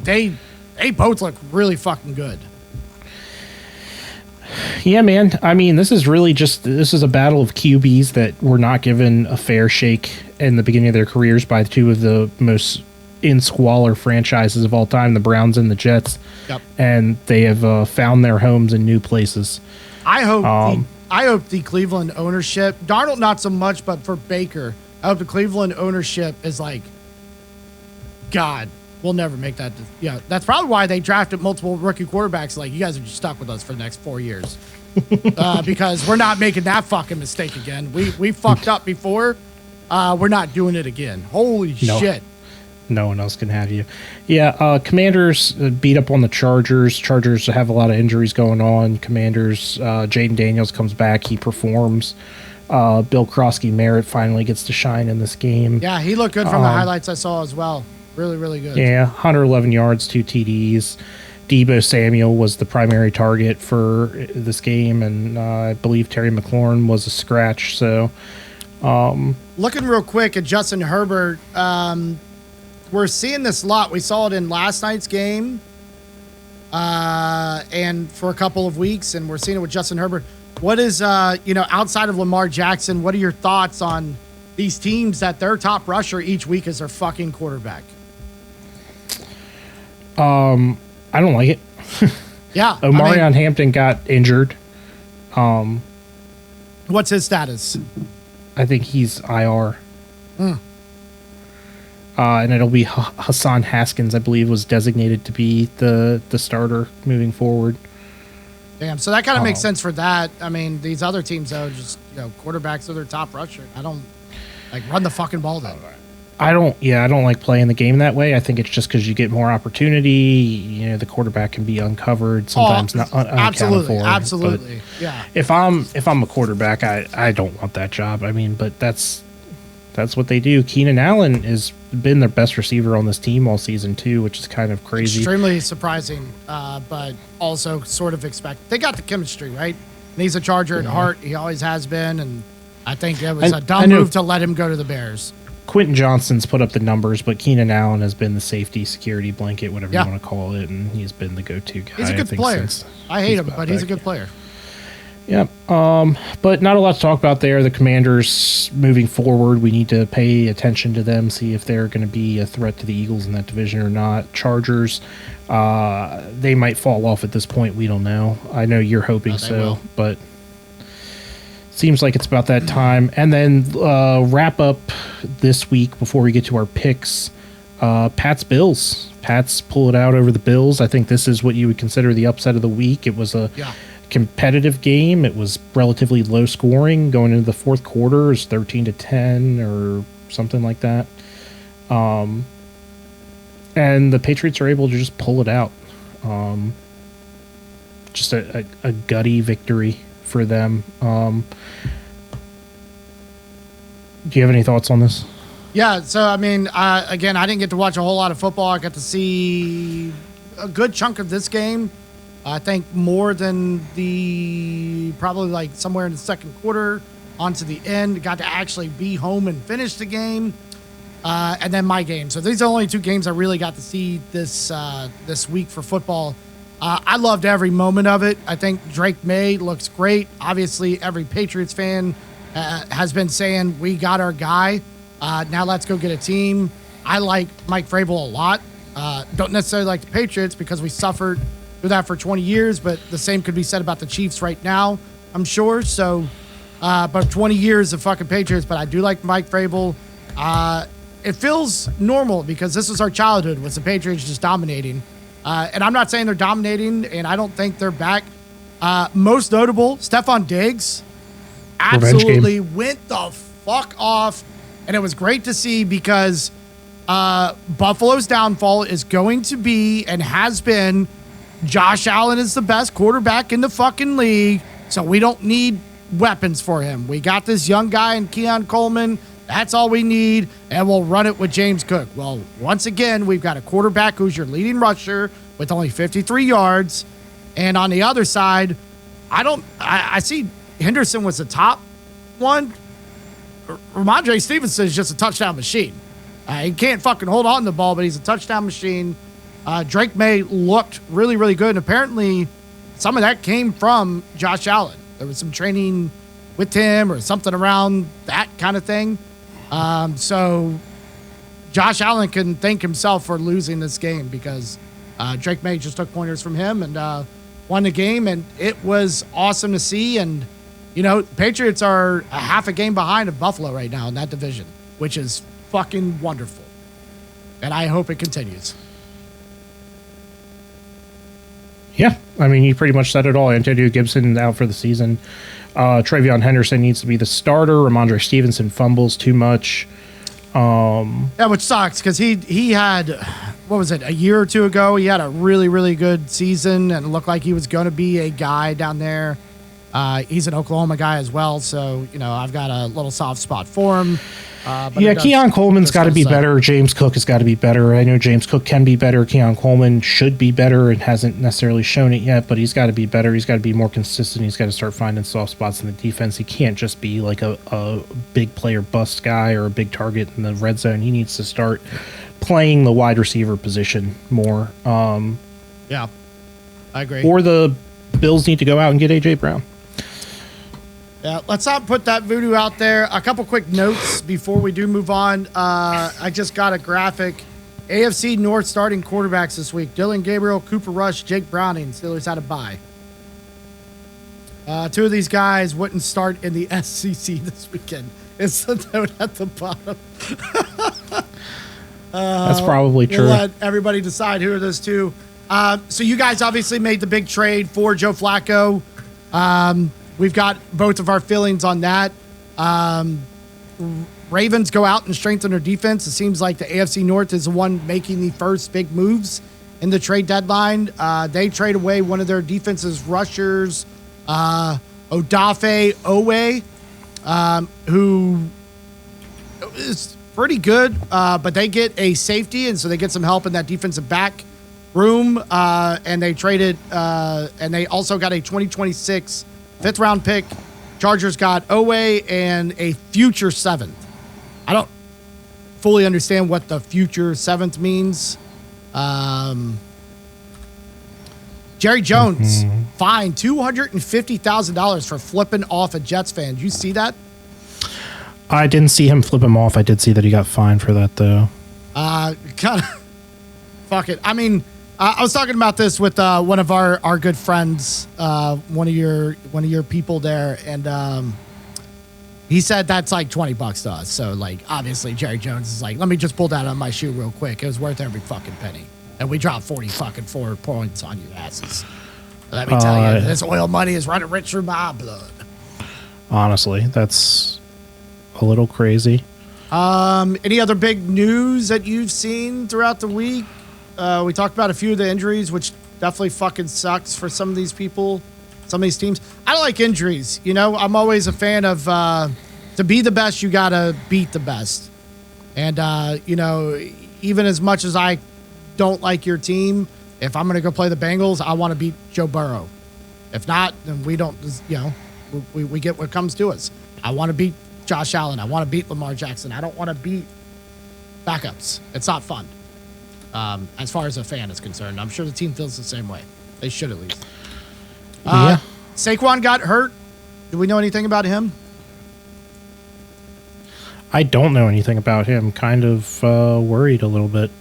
They both look really fucking good. Yeah, man. I mean, this is a battle of QBs that were not given a fair shake in the beginning of their careers by 2 of the most in squalor franchises of all time, the Browns and the Jets. Yep. And they have found their homes in new places. I hope the Cleveland ownership, Darnold not so much, but for Baker, I hope the Cleveland ownership is like, God, we'll never make that. Yeah, that's probably why they drafted multiple rookie quarterbacks. Like, you guys are just stuck with us for the next 4 years because we're not making that fucking mistake again. We fucked up before. We're not doing it again. Holy shit. No one else can have you. Yeah, Commanders beat up on the Chargers. Chargers have a lot of injuries going on. Commanders, Jaden Daniels comes back. He performs. Bill Krosky-Merritt finally gets to shine in this game. Yeah, he looked good from the highlights I saw as well. Really, really good. Yeah, 111 yards, 2 TDs. Deebo Samuel was the primary target for this game, and I believe Terry McLaurin was a scratch. So, looking real quick at Justin Herbert, we're seeing this a lot. We saw it in last night's game and for a couple of weeks, and we're seeing it with Justin Herbert. What is, outside of Lamar Jackson, what are your thoughts on these teams that their top rusher each week is their fucking quarterback? I don't like it. Yeah. Omarion Hampton got injured. What's his status? I think he's IR. And it'll be Hassan Haskins, I believe, was designated to be the starter moving forward. Damn, so that kind of makes sense for that. I mean, these other teams, though, just, quarterbacks are their top rusher. I don't, run the fucking ball then. I don't like playing the game that way. I think it's just because you get more opportunity. The quarterback can be uncovered, sometimes not unaccounted for. Absolutely, but yeah. If I'm a quarterback, I don't want that job. I mean, but that's what they do. Keenan Allen has been their best receiver on this team all season too, which is kind of crazy. Extremely surprising, but also sort of expected. They got the chemistry, right? And he's a Charger at heart. He always has been, and I think it was a dumb move to let him go to the Bears. Quentin Johnston's put up the numbers, but Keenan Allen has been the safety security blanket, whatever you want to call it, and he's been the go-to guy. He's a good player. I hate him, but he's a good player. Yeah, but not a lot to talk about there. The Commanders moving forward, we need to pay attention to them, see if they're going to be a threat to the Eagles in that division or not. Chargers, they might fall off at this point. We don't know. I know you're hoping so, but seems like it's about that time. And then wrap up this week before we get to our picks. Pats Bills. Pats pull it out over the Bills. I think this is what you would consider the upset of the week. It was a competitive game. It was relatively low scoring going into the fourth quarter. It was 13-10 or something like that. And the Patriots are able to just pull it out. Just a gutty victory for them. Do you have any thoughts on this? Yeah, so I mean, again, I didn't get to watch a whole lot of football. I got to see a good chunk of this game. I think more than probably like somewhere in the second quarter onto the end. Got to actually be home and finish the game. And then my game. So these are only two games I really got to see this week for football. I loved every moment of it. I think Drake May looks great. Obviously, every Patriots fan has been saying, we got our guy. Now let's go get a team. I like Mike Vrabel a lot. Don't necessarily like the Patriots because we suffered through that for 20 years, but the same could be said about the Chiefs right now, I'm sure. So, but 20 years of fucking Patriots, but I do like Mike Vrabel. It feels normal because this was our childhood with the Patriots just dominating. And I'm not saying they're dominating, and I don't think they're back. Most notable, Stephon Diggs absolutely went the fuck off. And it was great to see because Buffalo's downfall is going to be and has been Josh Allen is the best quarterback in the fucking league, so we don't need weapons for him. We got this young guy in Keon Coleman. That's all we need, and we'll run it with James Cook. Well, once again, we've got a quarterback who's your leading rusher with only 53 yards. And on the other side, I see Henderson was the top one. Ramondre Stevenson is just a touchdown machine. He can't fucking hold on to the ball, but he's a touchdown machine. Drake May looked really, really good. And apparently, some of that came from Josh Allen. There was some training with him or something around that kind of thing. So Josh Allen can thank himself for losing this game because Drake May just took pointers from him and won the game. And it was awesome to see. And, you know, Patriots are a half a game behind of Buffalo right now in that division, which is fucking wonderful. And I hope it continues. Yeah, I mean, you pretty much said it all. Antonio Gibson out for the season. Travion Henderson needs to be the starter. Ramondre Stevenson fumbles too much. Yeah, which sucks because he had, what was it, a year or two ago? He had a really, really good season and it looked like he was going to be a guy down there. He's an Oklahoma guy as well, so, you know, I've got a little soft spot for him. Yeah, Keon Coleman's got to be better. James Cook has got to be better. I know James Cook can be better. Keon Coleman should be better and hasn't necessarily shown it yet, but he's got to be better. He's got to be more consistent. He's got to start finding soft spots in the defense. He can't just be like a big player bust guy or a big target in the red zone. He needs to start playing the wide receiver position more. Yeah, I agree. Or the Bills need to go out and get A.J. Brown. Yeah, let's not put that voodoo out there. A couple quick notes before we do move on. I just got a graphic. AFC North starting quarterbacks this week. Dylan Gabriel, Cooper Rush, Jake Browning. Steelers had a bye. Two of these guys wouldn't start in the SEC this weekend. It's the note at the bottom. That's probably true. We'll let everybody decide who are those two. So you guys obviously made the big trade for Joe Flacco. We've got both of our feelings on that. Ravens go out and strengthen their defense. It seems like the AFC North is the one making the first big moves in the trade deadline. They trade away one of their defense's rushers, Odafe Owe, who is pretty good, but they get a safety, and so they get some help in that defensive back room. And they traded, and they also got a 2026 fifth-round pick Chargers got Oweh and a future 7th. I don't fully understand what the future 7th means. Jerry Jones fined $250,000 for flipping off a Jets fan. Did you see that? I didn't see him flip him off. I did see that he got fined for that, though. Kind of. Fuck it. I mean, I was talking about this with one of our good friends, one of your people there, and he said that's like $20 to us. So like, obviously Jerry Jones is like, let me just pull that out of my shoe real quick. It was worth every fucking penny, and we dropped 4 points on you asses. Let me tell you, this oil money is running rich through my blood. Honestly, that's a little crazy. Any other big news that you've seen throughout the week? We talked about a few of the injuries, which definitely fucking sucks for some of these people, some of these teams. I don't like injuries. You know, I'm always a fan of, to be the best, you got to beat the best. And, you know, even as much as I don't like your team, if I'm going to go play the Bengals, I want to beat Joe Burrow. If not, then we don't, you know, we get what comes to us. I want to beat Josh Allen. I want to beat Lamar Jackson. I don't want to beat backups. It's not fun. As far as a fan is concerned, I'm sure the team feels the same way. They should at least. Yeah. Saquon got hurt. Do we know anything about him? I don't know anything about him. Kind of worried a little bit.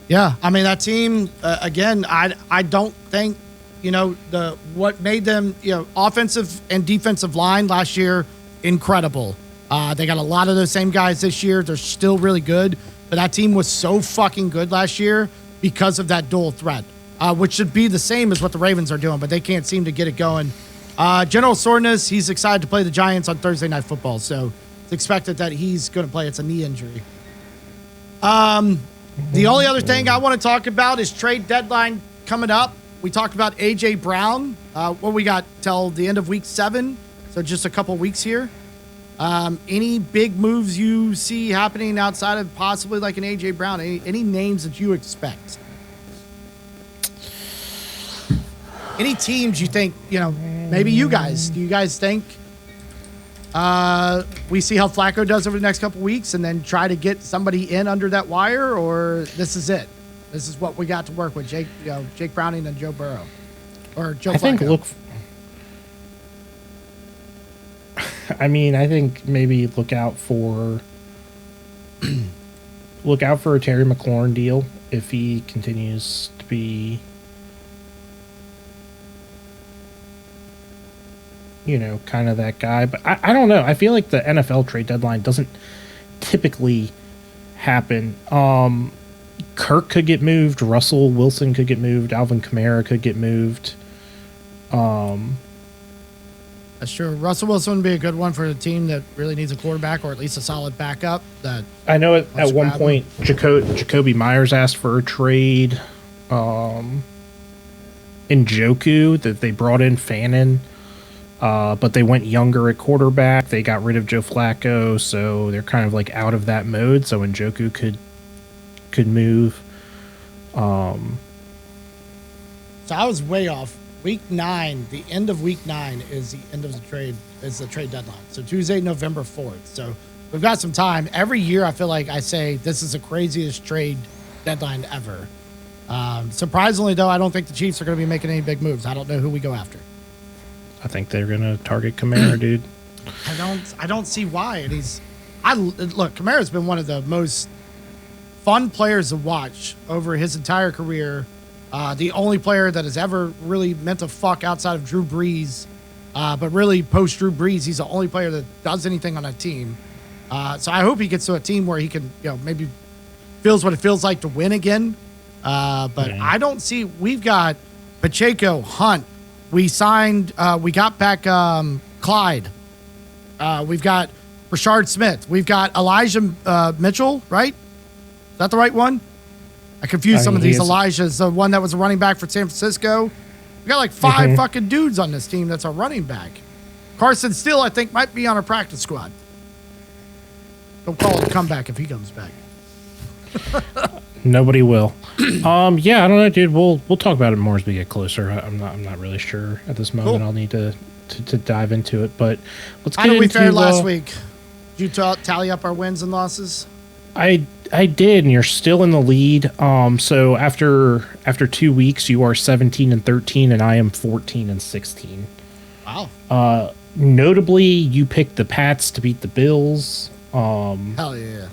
Yeah, I mean that team again. I don't think, you know, what made them, you know, offensive and defensive line last year incredible. They got a lot of those same guys this year. They're still really good, but that team was so fucking good last year because of that dual threat, which should be the same as what the Ravens are doing, but they can't seem to get it going. General soreness. He's excited to play the Giants on Thursday Night Football, so it's expected that he's going to play. It's a knee injury. The only other thing I want to talk about is trade deadline coming up. We talked about A.J. Brown. What we got till the end of week 7, so just a couple weeks here. Any big moves you see happening outside of possibly like an A.J. Brown? Any names that you expect? Any teams you think, you know, maybe you guys, do you guys think we see how Flacco does over the next couple weeks and then try to get somebody in under that wire, or this is it? This is what we got to work with, Jake Browning and Joe Burrow, or Joe Flacco. I think maybe look out for a Terry McLaurin deal if he continues to be, you know, kind of that guy. But I don't know. I feel like the NFL trade deadline doesn't typically happen. Kirk could get moved. Russell Wilson could get moved. Alvin Kamara could get moved. That's true. Russell Wilson would be a good one for a team that really needs a quarterback or at least a solid backup. That I know at one point Jacoby Myers asked for a trade. Njoku, that they brought in Fannin, but they went younger at quarterback. They got rid of Joe Flacco, so they're kind of like out of that mode. So Njoku could move. So I was way off. Week 9, the end of week 9 is the end of the trade deadline. So Tuesday, November 4th. So we've got some time. Every year I feel like I say this is the craziest trade deadline ever. Surprisingly though, I don't think the Chiefs are going to be making any big moves. I don't know who we go after. I think they're going to target Kamara, dude. I don't see why. And look, Kamara's been one of the most fun players to watch over his entire career. The only player that has ever really meant a fuck outside of Drew Brees. But really, post Drew Brees, he's the only player that does anything on a team. So I hope he gets to a team where he can, you know, maybe feels what it feels like to win again. But yeah. I don't see. We've got Pacheco, Hunt. We signed. We got back Clyde. We've got Rashard Smith. We've got Elijah Mitchell. Right? Is that the right one? I confused some of these. Elijah's the one that was a running back for San Francisco. We got like 5 fucking dudes on this team that's a running back. Carson Steele, I think, might be on our practice squad. Don't call it a comeback if he comes back. Nobody will. Yeah, I don't know, dude. We'll talk about it more as we get closer. I'm not really sure at this moment. Cool. I'll need to dive into it, but let's How get did we into fare last week? Did you tally up our wins and losses? I did, and you're still in the lead. So after 2 weeks, you are 17-13, and I am 14-16. Wow. Notably, you picked the Pats to beat the Bills. Hell yeah.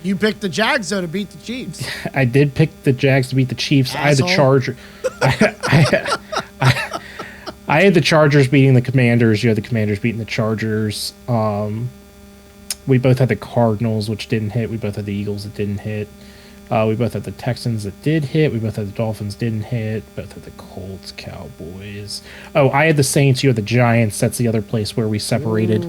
You picked the Jags, though, to beat the Chiefs. I did pick the Jags to beat the Chiefs. Asshole. I had the Chargers. I had the Chargers beating the Commanders. You had the Commanders beating the Chargers. We both had the Cardinals, which didn't hit. We both had the Eagles that didn't hit. We both had the Texans that did hit. We both had the Dolphins didn't hit. Both had the Colts, Cowboys. Oh, I had the Saints. You had the Giants. That's the other place where we separated.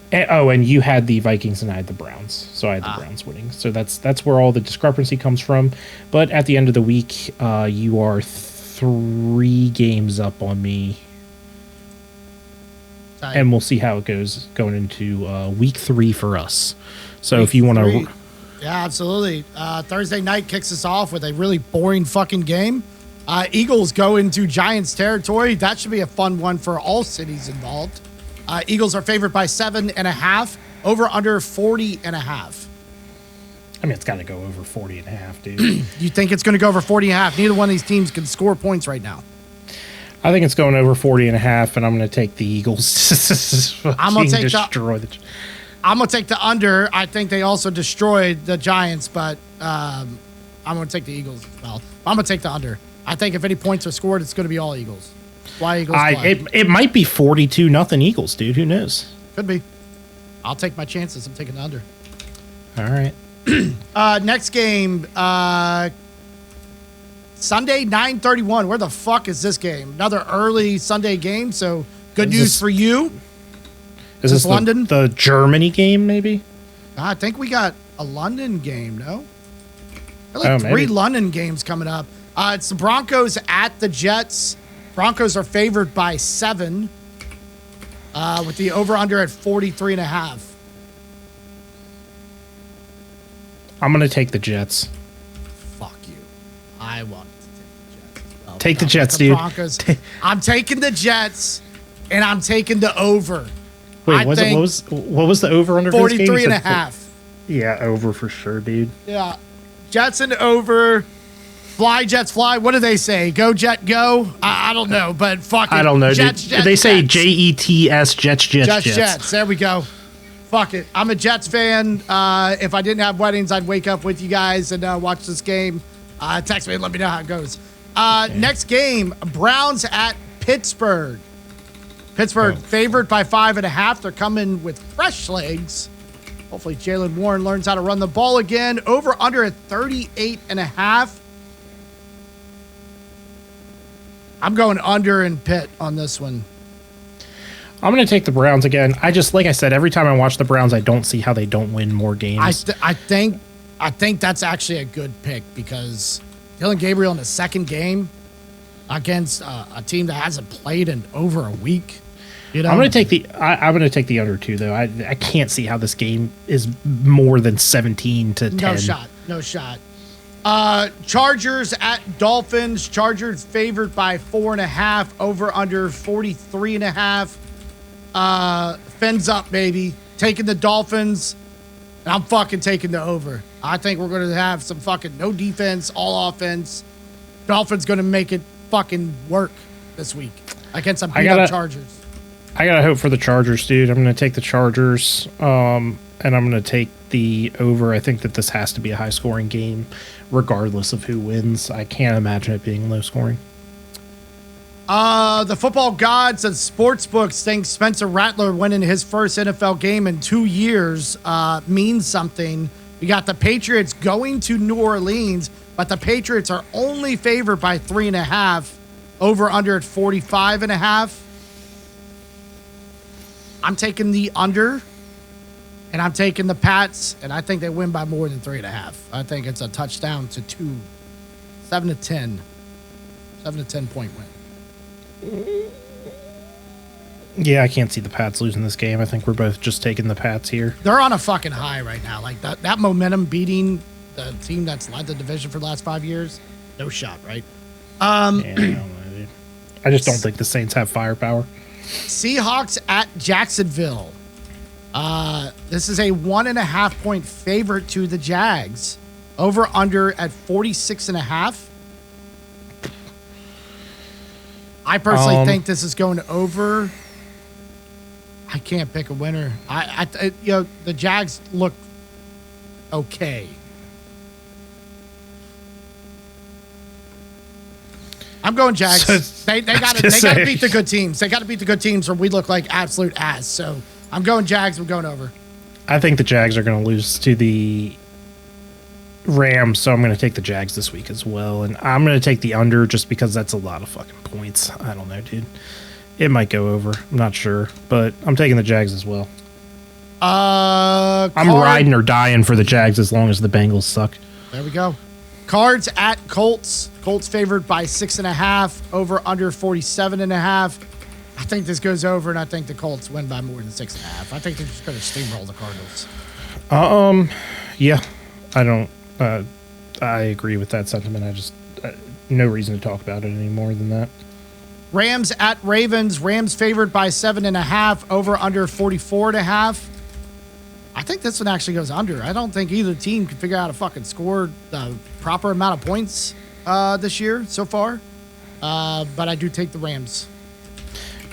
And you had the Vikings and I had the Browns. So I had the Browns winning. So that's where all the discrepancy comes from. But at the end of the week, you are 3 games up on me. And we'll see how it goes going into week 3 for us. So if you want to... Yeah, absolutely. Thursday night kicks us off with a really boring fucking game. Eagles go into Giants territory. That should be a fun one for all cities involved. Eagles are favored by 7.5, over under 40.5. I mean, it's got to go over 40.5, dude. You think it's going to go over 40.5? Neither one of these teams can score points right now. I think it's going over 40.5, and I'm going to take the Eagles. I'm going to take destroy I'm going to take the under. I think they also destroyed the Giants, but I'm going to take the Eagles as well. I'm going to take the under. I think if any points are scored, it's going to be all Eagles. Why Eagles? It might be 42-0 Eagles, dude. Who knows? Could be. I'll take my chances. I'm taking the under. All right. Next game, Sunday, 9:31. Where the fuck is this game? Another early Sunday game, so good news for you. Is this London? The Germany game, maybe? I think we got a London game, no? There are 3 maybe. London games coming up. It's the Broncos at the Jets. Broncos are favored by 7 with the over-under at 43.5. I'm going to take the Jets. Fuck you. I wanted to take the Jets as well. Take the Jets, dude. Broncos. I'm taking the Jets, and I'm taking the over. Wait, what was the over under 43.5. Yeah, over for sure, dude. Yeah. Jets and over. Fly, Jets, fly. What do they say? Go, Jet, go? I don't know, but fuck it. I don't know. Jets, they say Jets. Jets, Jets. Jets. There we go. Fuck it. I'm a Jets fan. If I didn't have weddings, I'd wake up with you guys and watch this game. Text me and let me know how it goes. Next game, Browns at Pittsburgh. Pittsburgh favored by 5.5. They're coming with fresh legs. Hopefully Jalen Warren learns how to run the ball again. Over under at 38.5. I'm going under in Pitt on this one. I'm going to take the Browns again. Like I said, every time I watch the Browns, I don't see how they don't win more games. I think that's actually a good pick because Dylan Gabriel in the second game against a team that hasn't played in over a week. You know? I'm going to take the under too, though. I can't see how this game is more than 17-10. No shot. Chargers at Dolphins. Chargers favored by 4.5. Over under 43.5. Fins up, baby. Taking the Dolphins. And I'm fucking taking the over. I think we're going to have some fucking no defense, all offense. Dolphins going to make it fucking work this week against some beat up Chargers. I got to hope for the Chargers, dude. I'm going to take the Chargers. And I'm going to take the over. I think that this has to be a high-scoring game, regardless of who wins. I can't imagine it being low-scoring. The football gods and sportsbooks think Spencer Rattler winning his first NFL game in 2 years means something. We got the Patriots going to New Orleans, but the Patriots are only favored by 3.5. Over under at 45.5. I'm taking the under. And I'm taking the Pats, and I think they win by more than 3.5. I think it's a touchdown to 2. 7-10. 7-10 point win. Yeah, I can't see the Pats losing this game. I think we're both just taking the Pats here. They're on a fucking high right now. Like that momentum beating the team that's led the division for the last 5 years, no shot, right? Yeah, I don't know, dude. I just don't think the Saints have firepower. Seahawks at Jacksonville. This is a 1.5 point favorite to the Jags. Over under at 46.5. I personally think this is going over. I can't pick a winner. The Jags look okay. I'm going Jags. They gotta beat the good teams. They gotta beat the good teams, or we look like absolute ass. So I'm going Jags. I'm going over. I think the Jags are going to lose to the Rams, so I'm going to take the Jags this week as well, and I'm going to take the under just because that's a lot of fucking points. I don't know, dude. It might go over. I'm not sure, but I'm taking the Jags as well. I'm riding or dying for the Jags as long as the Bengals suck. There we go. Cards at Colts. Colts favored by 6.5. Over under 47.5. I think this goes over, and I think the Colts win by more than 6.5. I think they're just going to steamroll the Cardinals. Yeah, I don't. I agree with that sentiment. I just no reason to talk about it any more than that. Rams at Ravens. Rams favored by 7.5. Over under 44.5. I think this one actually goes under. I don't think either team can figure out to fucking score the proper amount of points this year so far. But I do take the Rams.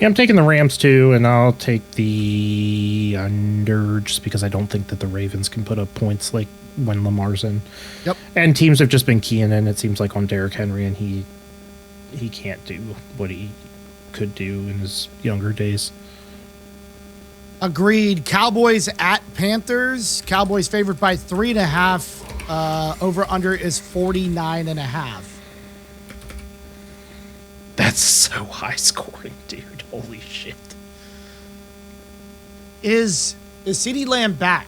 Yeah, I'm taking the Rams too, and I'll take the under just because I don't think that the Ravens can put up points like when Lamar's in. Yep. And teams have just been keying in, it seems like, on Derrick Henry, and he can't do what he could do in his younger days. Agreed. Cowboys at Panthers. Cowboys favored by 3.5. Over under is 49.5. That's so high scoring, dude. Holy shit. Is CeeDee Lamb back?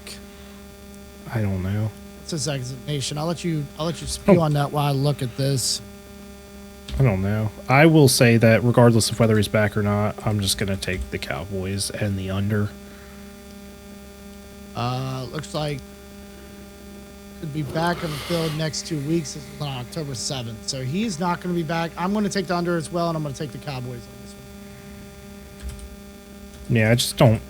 I don't know. It's his explanation. I'll let you spew on that while I look at this. I don't know. I will say that regardless of whether he's back or not, I'm just going to take the Cowboys and the under. Looks like could be back on the field next 2 weeks. This is on October 7th. So he's not going to be back. I'm going to take the under as well, and I'm going to take the Cowboys on this one. Yeah, I just don't.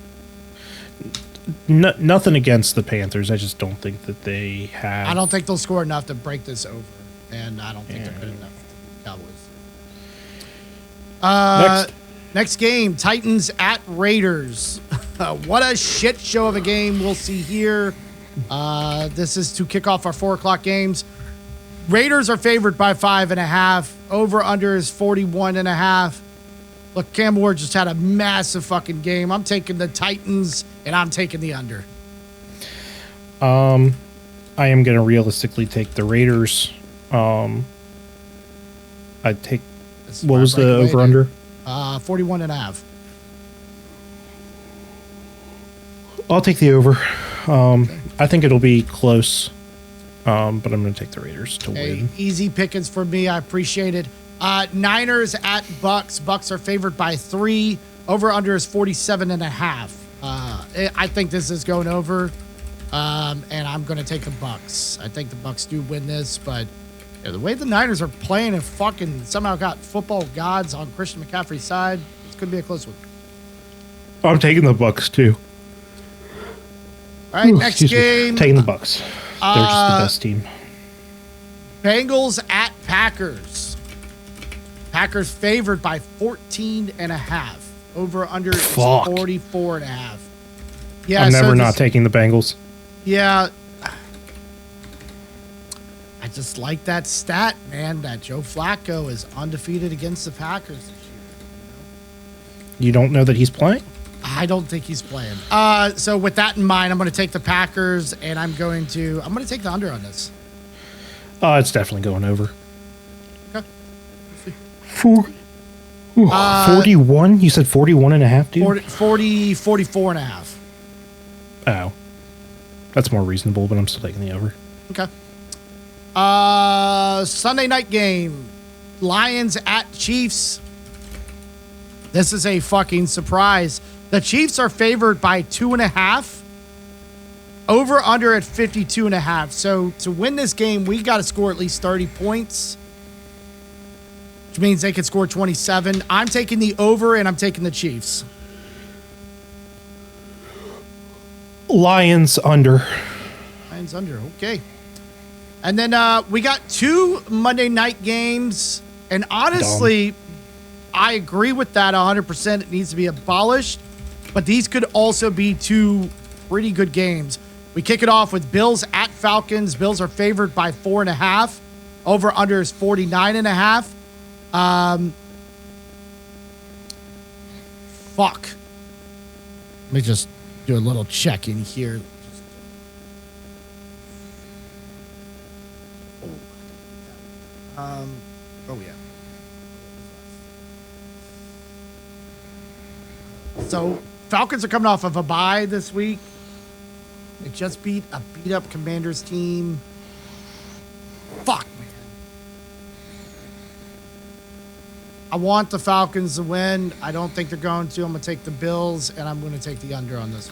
Nothing against the Panthers. I just don't think that they have. I don't think they'll score enough to break this over, and I don't think they're good enough for the Cowboys. Next game, Titans at Raiders. What a shit show of a game we'll see here. This is to kick off our 4 o'clock games. Raiders are favored by 5.5. Over under is 41.5. Look, Cam Ward just had a massive fucking game. I'm taking the Titans, and I'm taking the under. I am going to realistically take the Raiders. I'd take. What was the over under? 41.5. I'll take the over. I think it'll be close, but I'm going to take the Raiders to win. Easy pickings for me. I appreciate it. Niners at Bucks. Bucks are favored by 3. Over under is 47.5. I think this is going over, and I'm going to take the Bucks. I think the Bucks do win this, but the way the Niners are playing and fucking somehow got football gods on Christian McCaffrey's side, it's going to be a close one. I'm taking the Bucks too. All right, next game. Taking the Bucks. They're just the best team. Bengals at Packers. Packers favored by 14.5. Over under 44.5. Yeah, I'm never not taking the Bengals. Yeah. I just like that stat, man, that Joe Flacco is undefeated against the Packers this year. You don't know that he's playing? I don't think he's playing. So with that in mind, I'm going to take the Packers, and I'm going to take the under on this. It's definitely going over. Okay. 41? You said 41.5, dude? 44.5. Oh. That's more reasonable, but I'm still taking the over. Okay. Sunday night game. Lions at Chiefs. This is a fucking surprise. The Chiefs are favored by 2.5. Over under at 52.5. So to win this game, we got to score at least 30 points, which means they could score 27. I'm taking the over, and I'm taking the Chiefs. Lions under. Lions under. Okay. And then we got 2 Monday night games. And honestly, I agree with that 100%. It needs to be abolished. But these could also be 2 pretty good games. We kick it off with Bills at Falcons. Bills are favored by 4.5. Over under is 49.5. Fuck. Let me just do a little check in here. Oh yeah. So Falcons are coming off of a bye this week. They just beat a beat up Commanders team. Fuck, man. I want the Falcons to win. I don't think they're going to. I'm going to take the Bills, and I'm going to take the under on this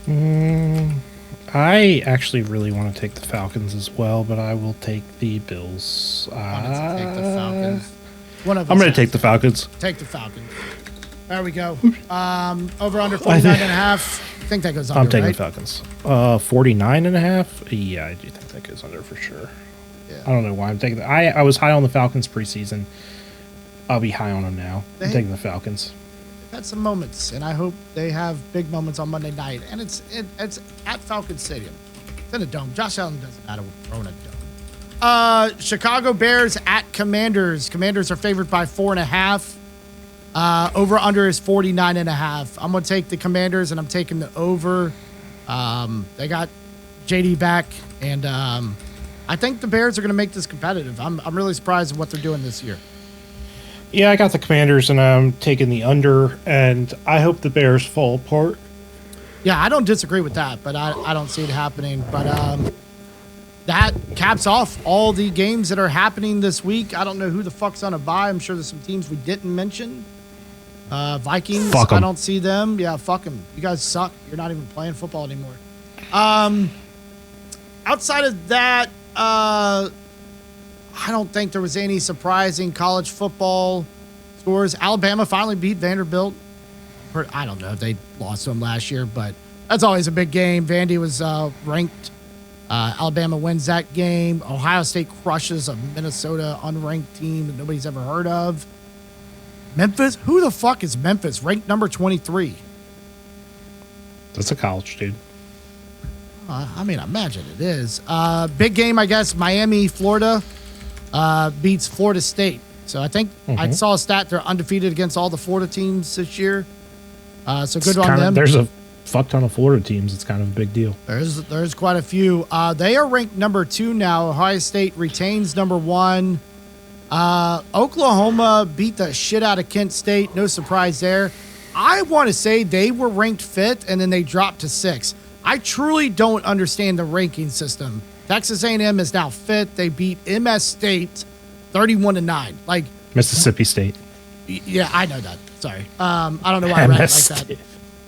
one. I actually really want to take the Falcons as well, but I will take the Bills. I wanted to take the Falcons. I'm going to take the Falcons. Take the Falcons. There we go. Over under 49.5. I think that goes under, I'm taking right? the Falcons. 49.5? Yeah, I do think that goes under for sure. Yeah. I don't know why I'm taking that. I was high on the Falcons preseason. I'll be high on them now. I'm taking the Falcons. They've had some moments, and I hope they have big moments on Monday night. And it's at Falcon Stadium. It's in a dome. Josh Allen doesn't matter throwing a dome. Chicago Bears at Commanders. Commanders are favored by 4.5. Over under is 49.5. I'm going to take the Commanders, and I'm taking the over. They got JD back, and I think the Bears are going to make this competitive. I'm really surprised at what they're doing this year. Yeah, I got the Commanders, and I'm taking the under, and I hope the Bears fall apart. Yeah, I don't disagree with that, but I don't see it happening. But that caps off all the games that are happening this week. I don't know who the fuck's on a bye. I'm sure there's some teams we didn't mention. Vikings, Fuck 'em. I don't see them. Yeah, fuck them. You guys suck. You're not even playing football anymore. Outside of that, I don't think there was any surprising college football scores. Alabama finally beat Vanderbilt. I don't know if they lost to them last year, but that's always a big game. Vandy was ranked. Alabama wins that game. Ohio State crushes a Minnesota unranked team that nobody's ever heard of. Memphis? Who the fuck is Memphis? Ranked number 23. That's a college, dude. I mean, imagine it is. Big game, I guess. Miami, Florida beats Florida State. So I think I saw a stat. They're undefeated against all the Florida teams this year. So good on them. There's a fuck ton of Florida teams. It's kind of a big deal. There's quite a few. They are ranked number 2 now. Ohio State retains number 1. Oklahoma beat the shit out of Kent State. No surprise there. I want to say they were ranked 5th and then they dropped to 6th. I truly don't understand the ranking system. Texas A&M is now 5th. They beat MS State 31-9. Like Mississippi State. Yeah, I know that. Sorry. I don't know why I read it like that.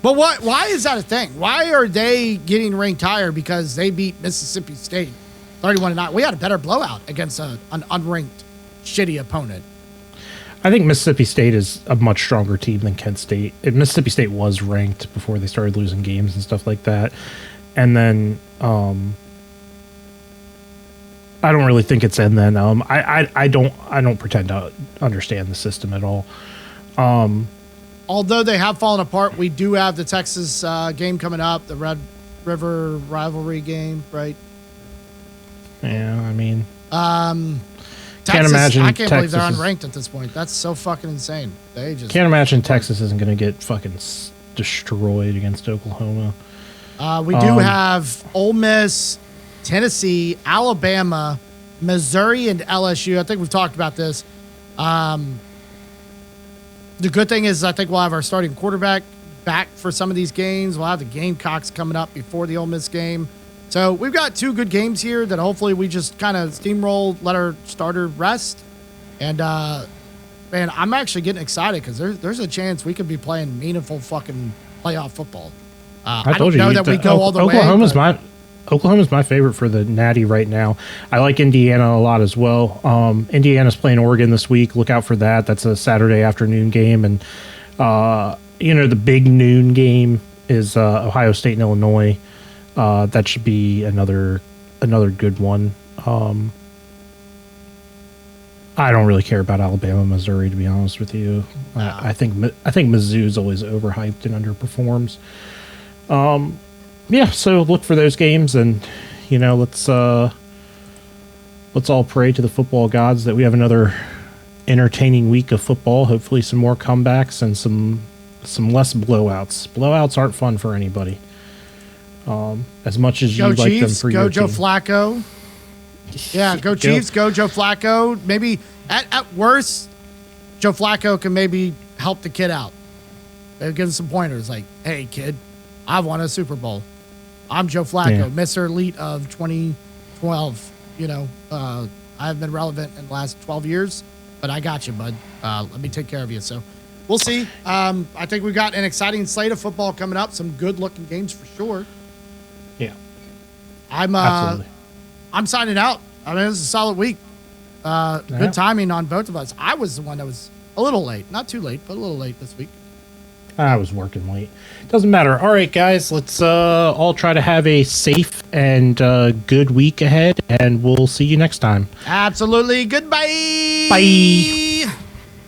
But why is that a thing? Why are they getting ranked higher? Because they beat Mississippi State 31-9. We had a better blowout against an unranked shitty opponent. I think Mississippi State is a much stronger team than Kent State. Mississippi State was ranked before they started losing games and stuff like that. And then I don't really think it's in then. I don't pretend to understand the system at all. Although they have fallen apart, we do have the Texas game coming up, the Red River rivalry game, right? Yeah, I mean, Texas, can't imagine. I can't believe they're Texas unranked at this point. That's so fucking insane. They just can't imagine Texas isn't going to get fucking destroyed against Oklahoma. We do have Ole Miss, Tennessee, Alabama, Missouri, and LSU. I think we've talked about this. The good thing is I think we'll have our starting quarterback back for some of these games. We'll have the Gamecocks coming up before the Ole Miss game. So we've got 2 good games here that hopefully we just kind of steamroll, let our starter rest. And, man, I'm actually getting excited because there's a chance we could be playing meaningful fucking playoff football. I don't know that we go all the way. Oklahoma's my favorite for the Natty right now. I like Indiana a lot as well. Indiana's playing Oregon this week. Look out for that. That's a Saturday afternoon game. And, the big noon game is Ohio State and Illinois. That should be another good one. I don't really care about Alabama, Missouri, to be honest with you. I think Mizzou's always overhyped and underperforms. So look for those games, and let's all pray to the football gods that we have another entertaining week of football. Hopefully, some more comebacks and some less blowouts. Blowouts aren't fun for anybody. As much as you like them for your team. Go Joe Flacco. Yeah, go Chiefs. Go Joe Flacco. Maybe at worst, Joe Flacco can maybe help the kid out. Maybe give him some pointers, like, "Hey, kid, I won a Super Bowl. I'm Joe Flacco, Mr. Elite of 2012. I've been relevant in the last 12 years, but I got you, bud. Let me take care of you." So we'll see. I think we've got an exciting slate of football coming up. Some good-looking games for sure. Yeah. I'm signing out. I mean, it was a solid week. Good timing on both of us. I was the one that was a little late. Not too late, but a little late this week. I was working late. Doesn't matter. All right, guys, let's all try to have a safe and good week ahead, and we'll see you next time. Absolutely. Goodbye. Bye.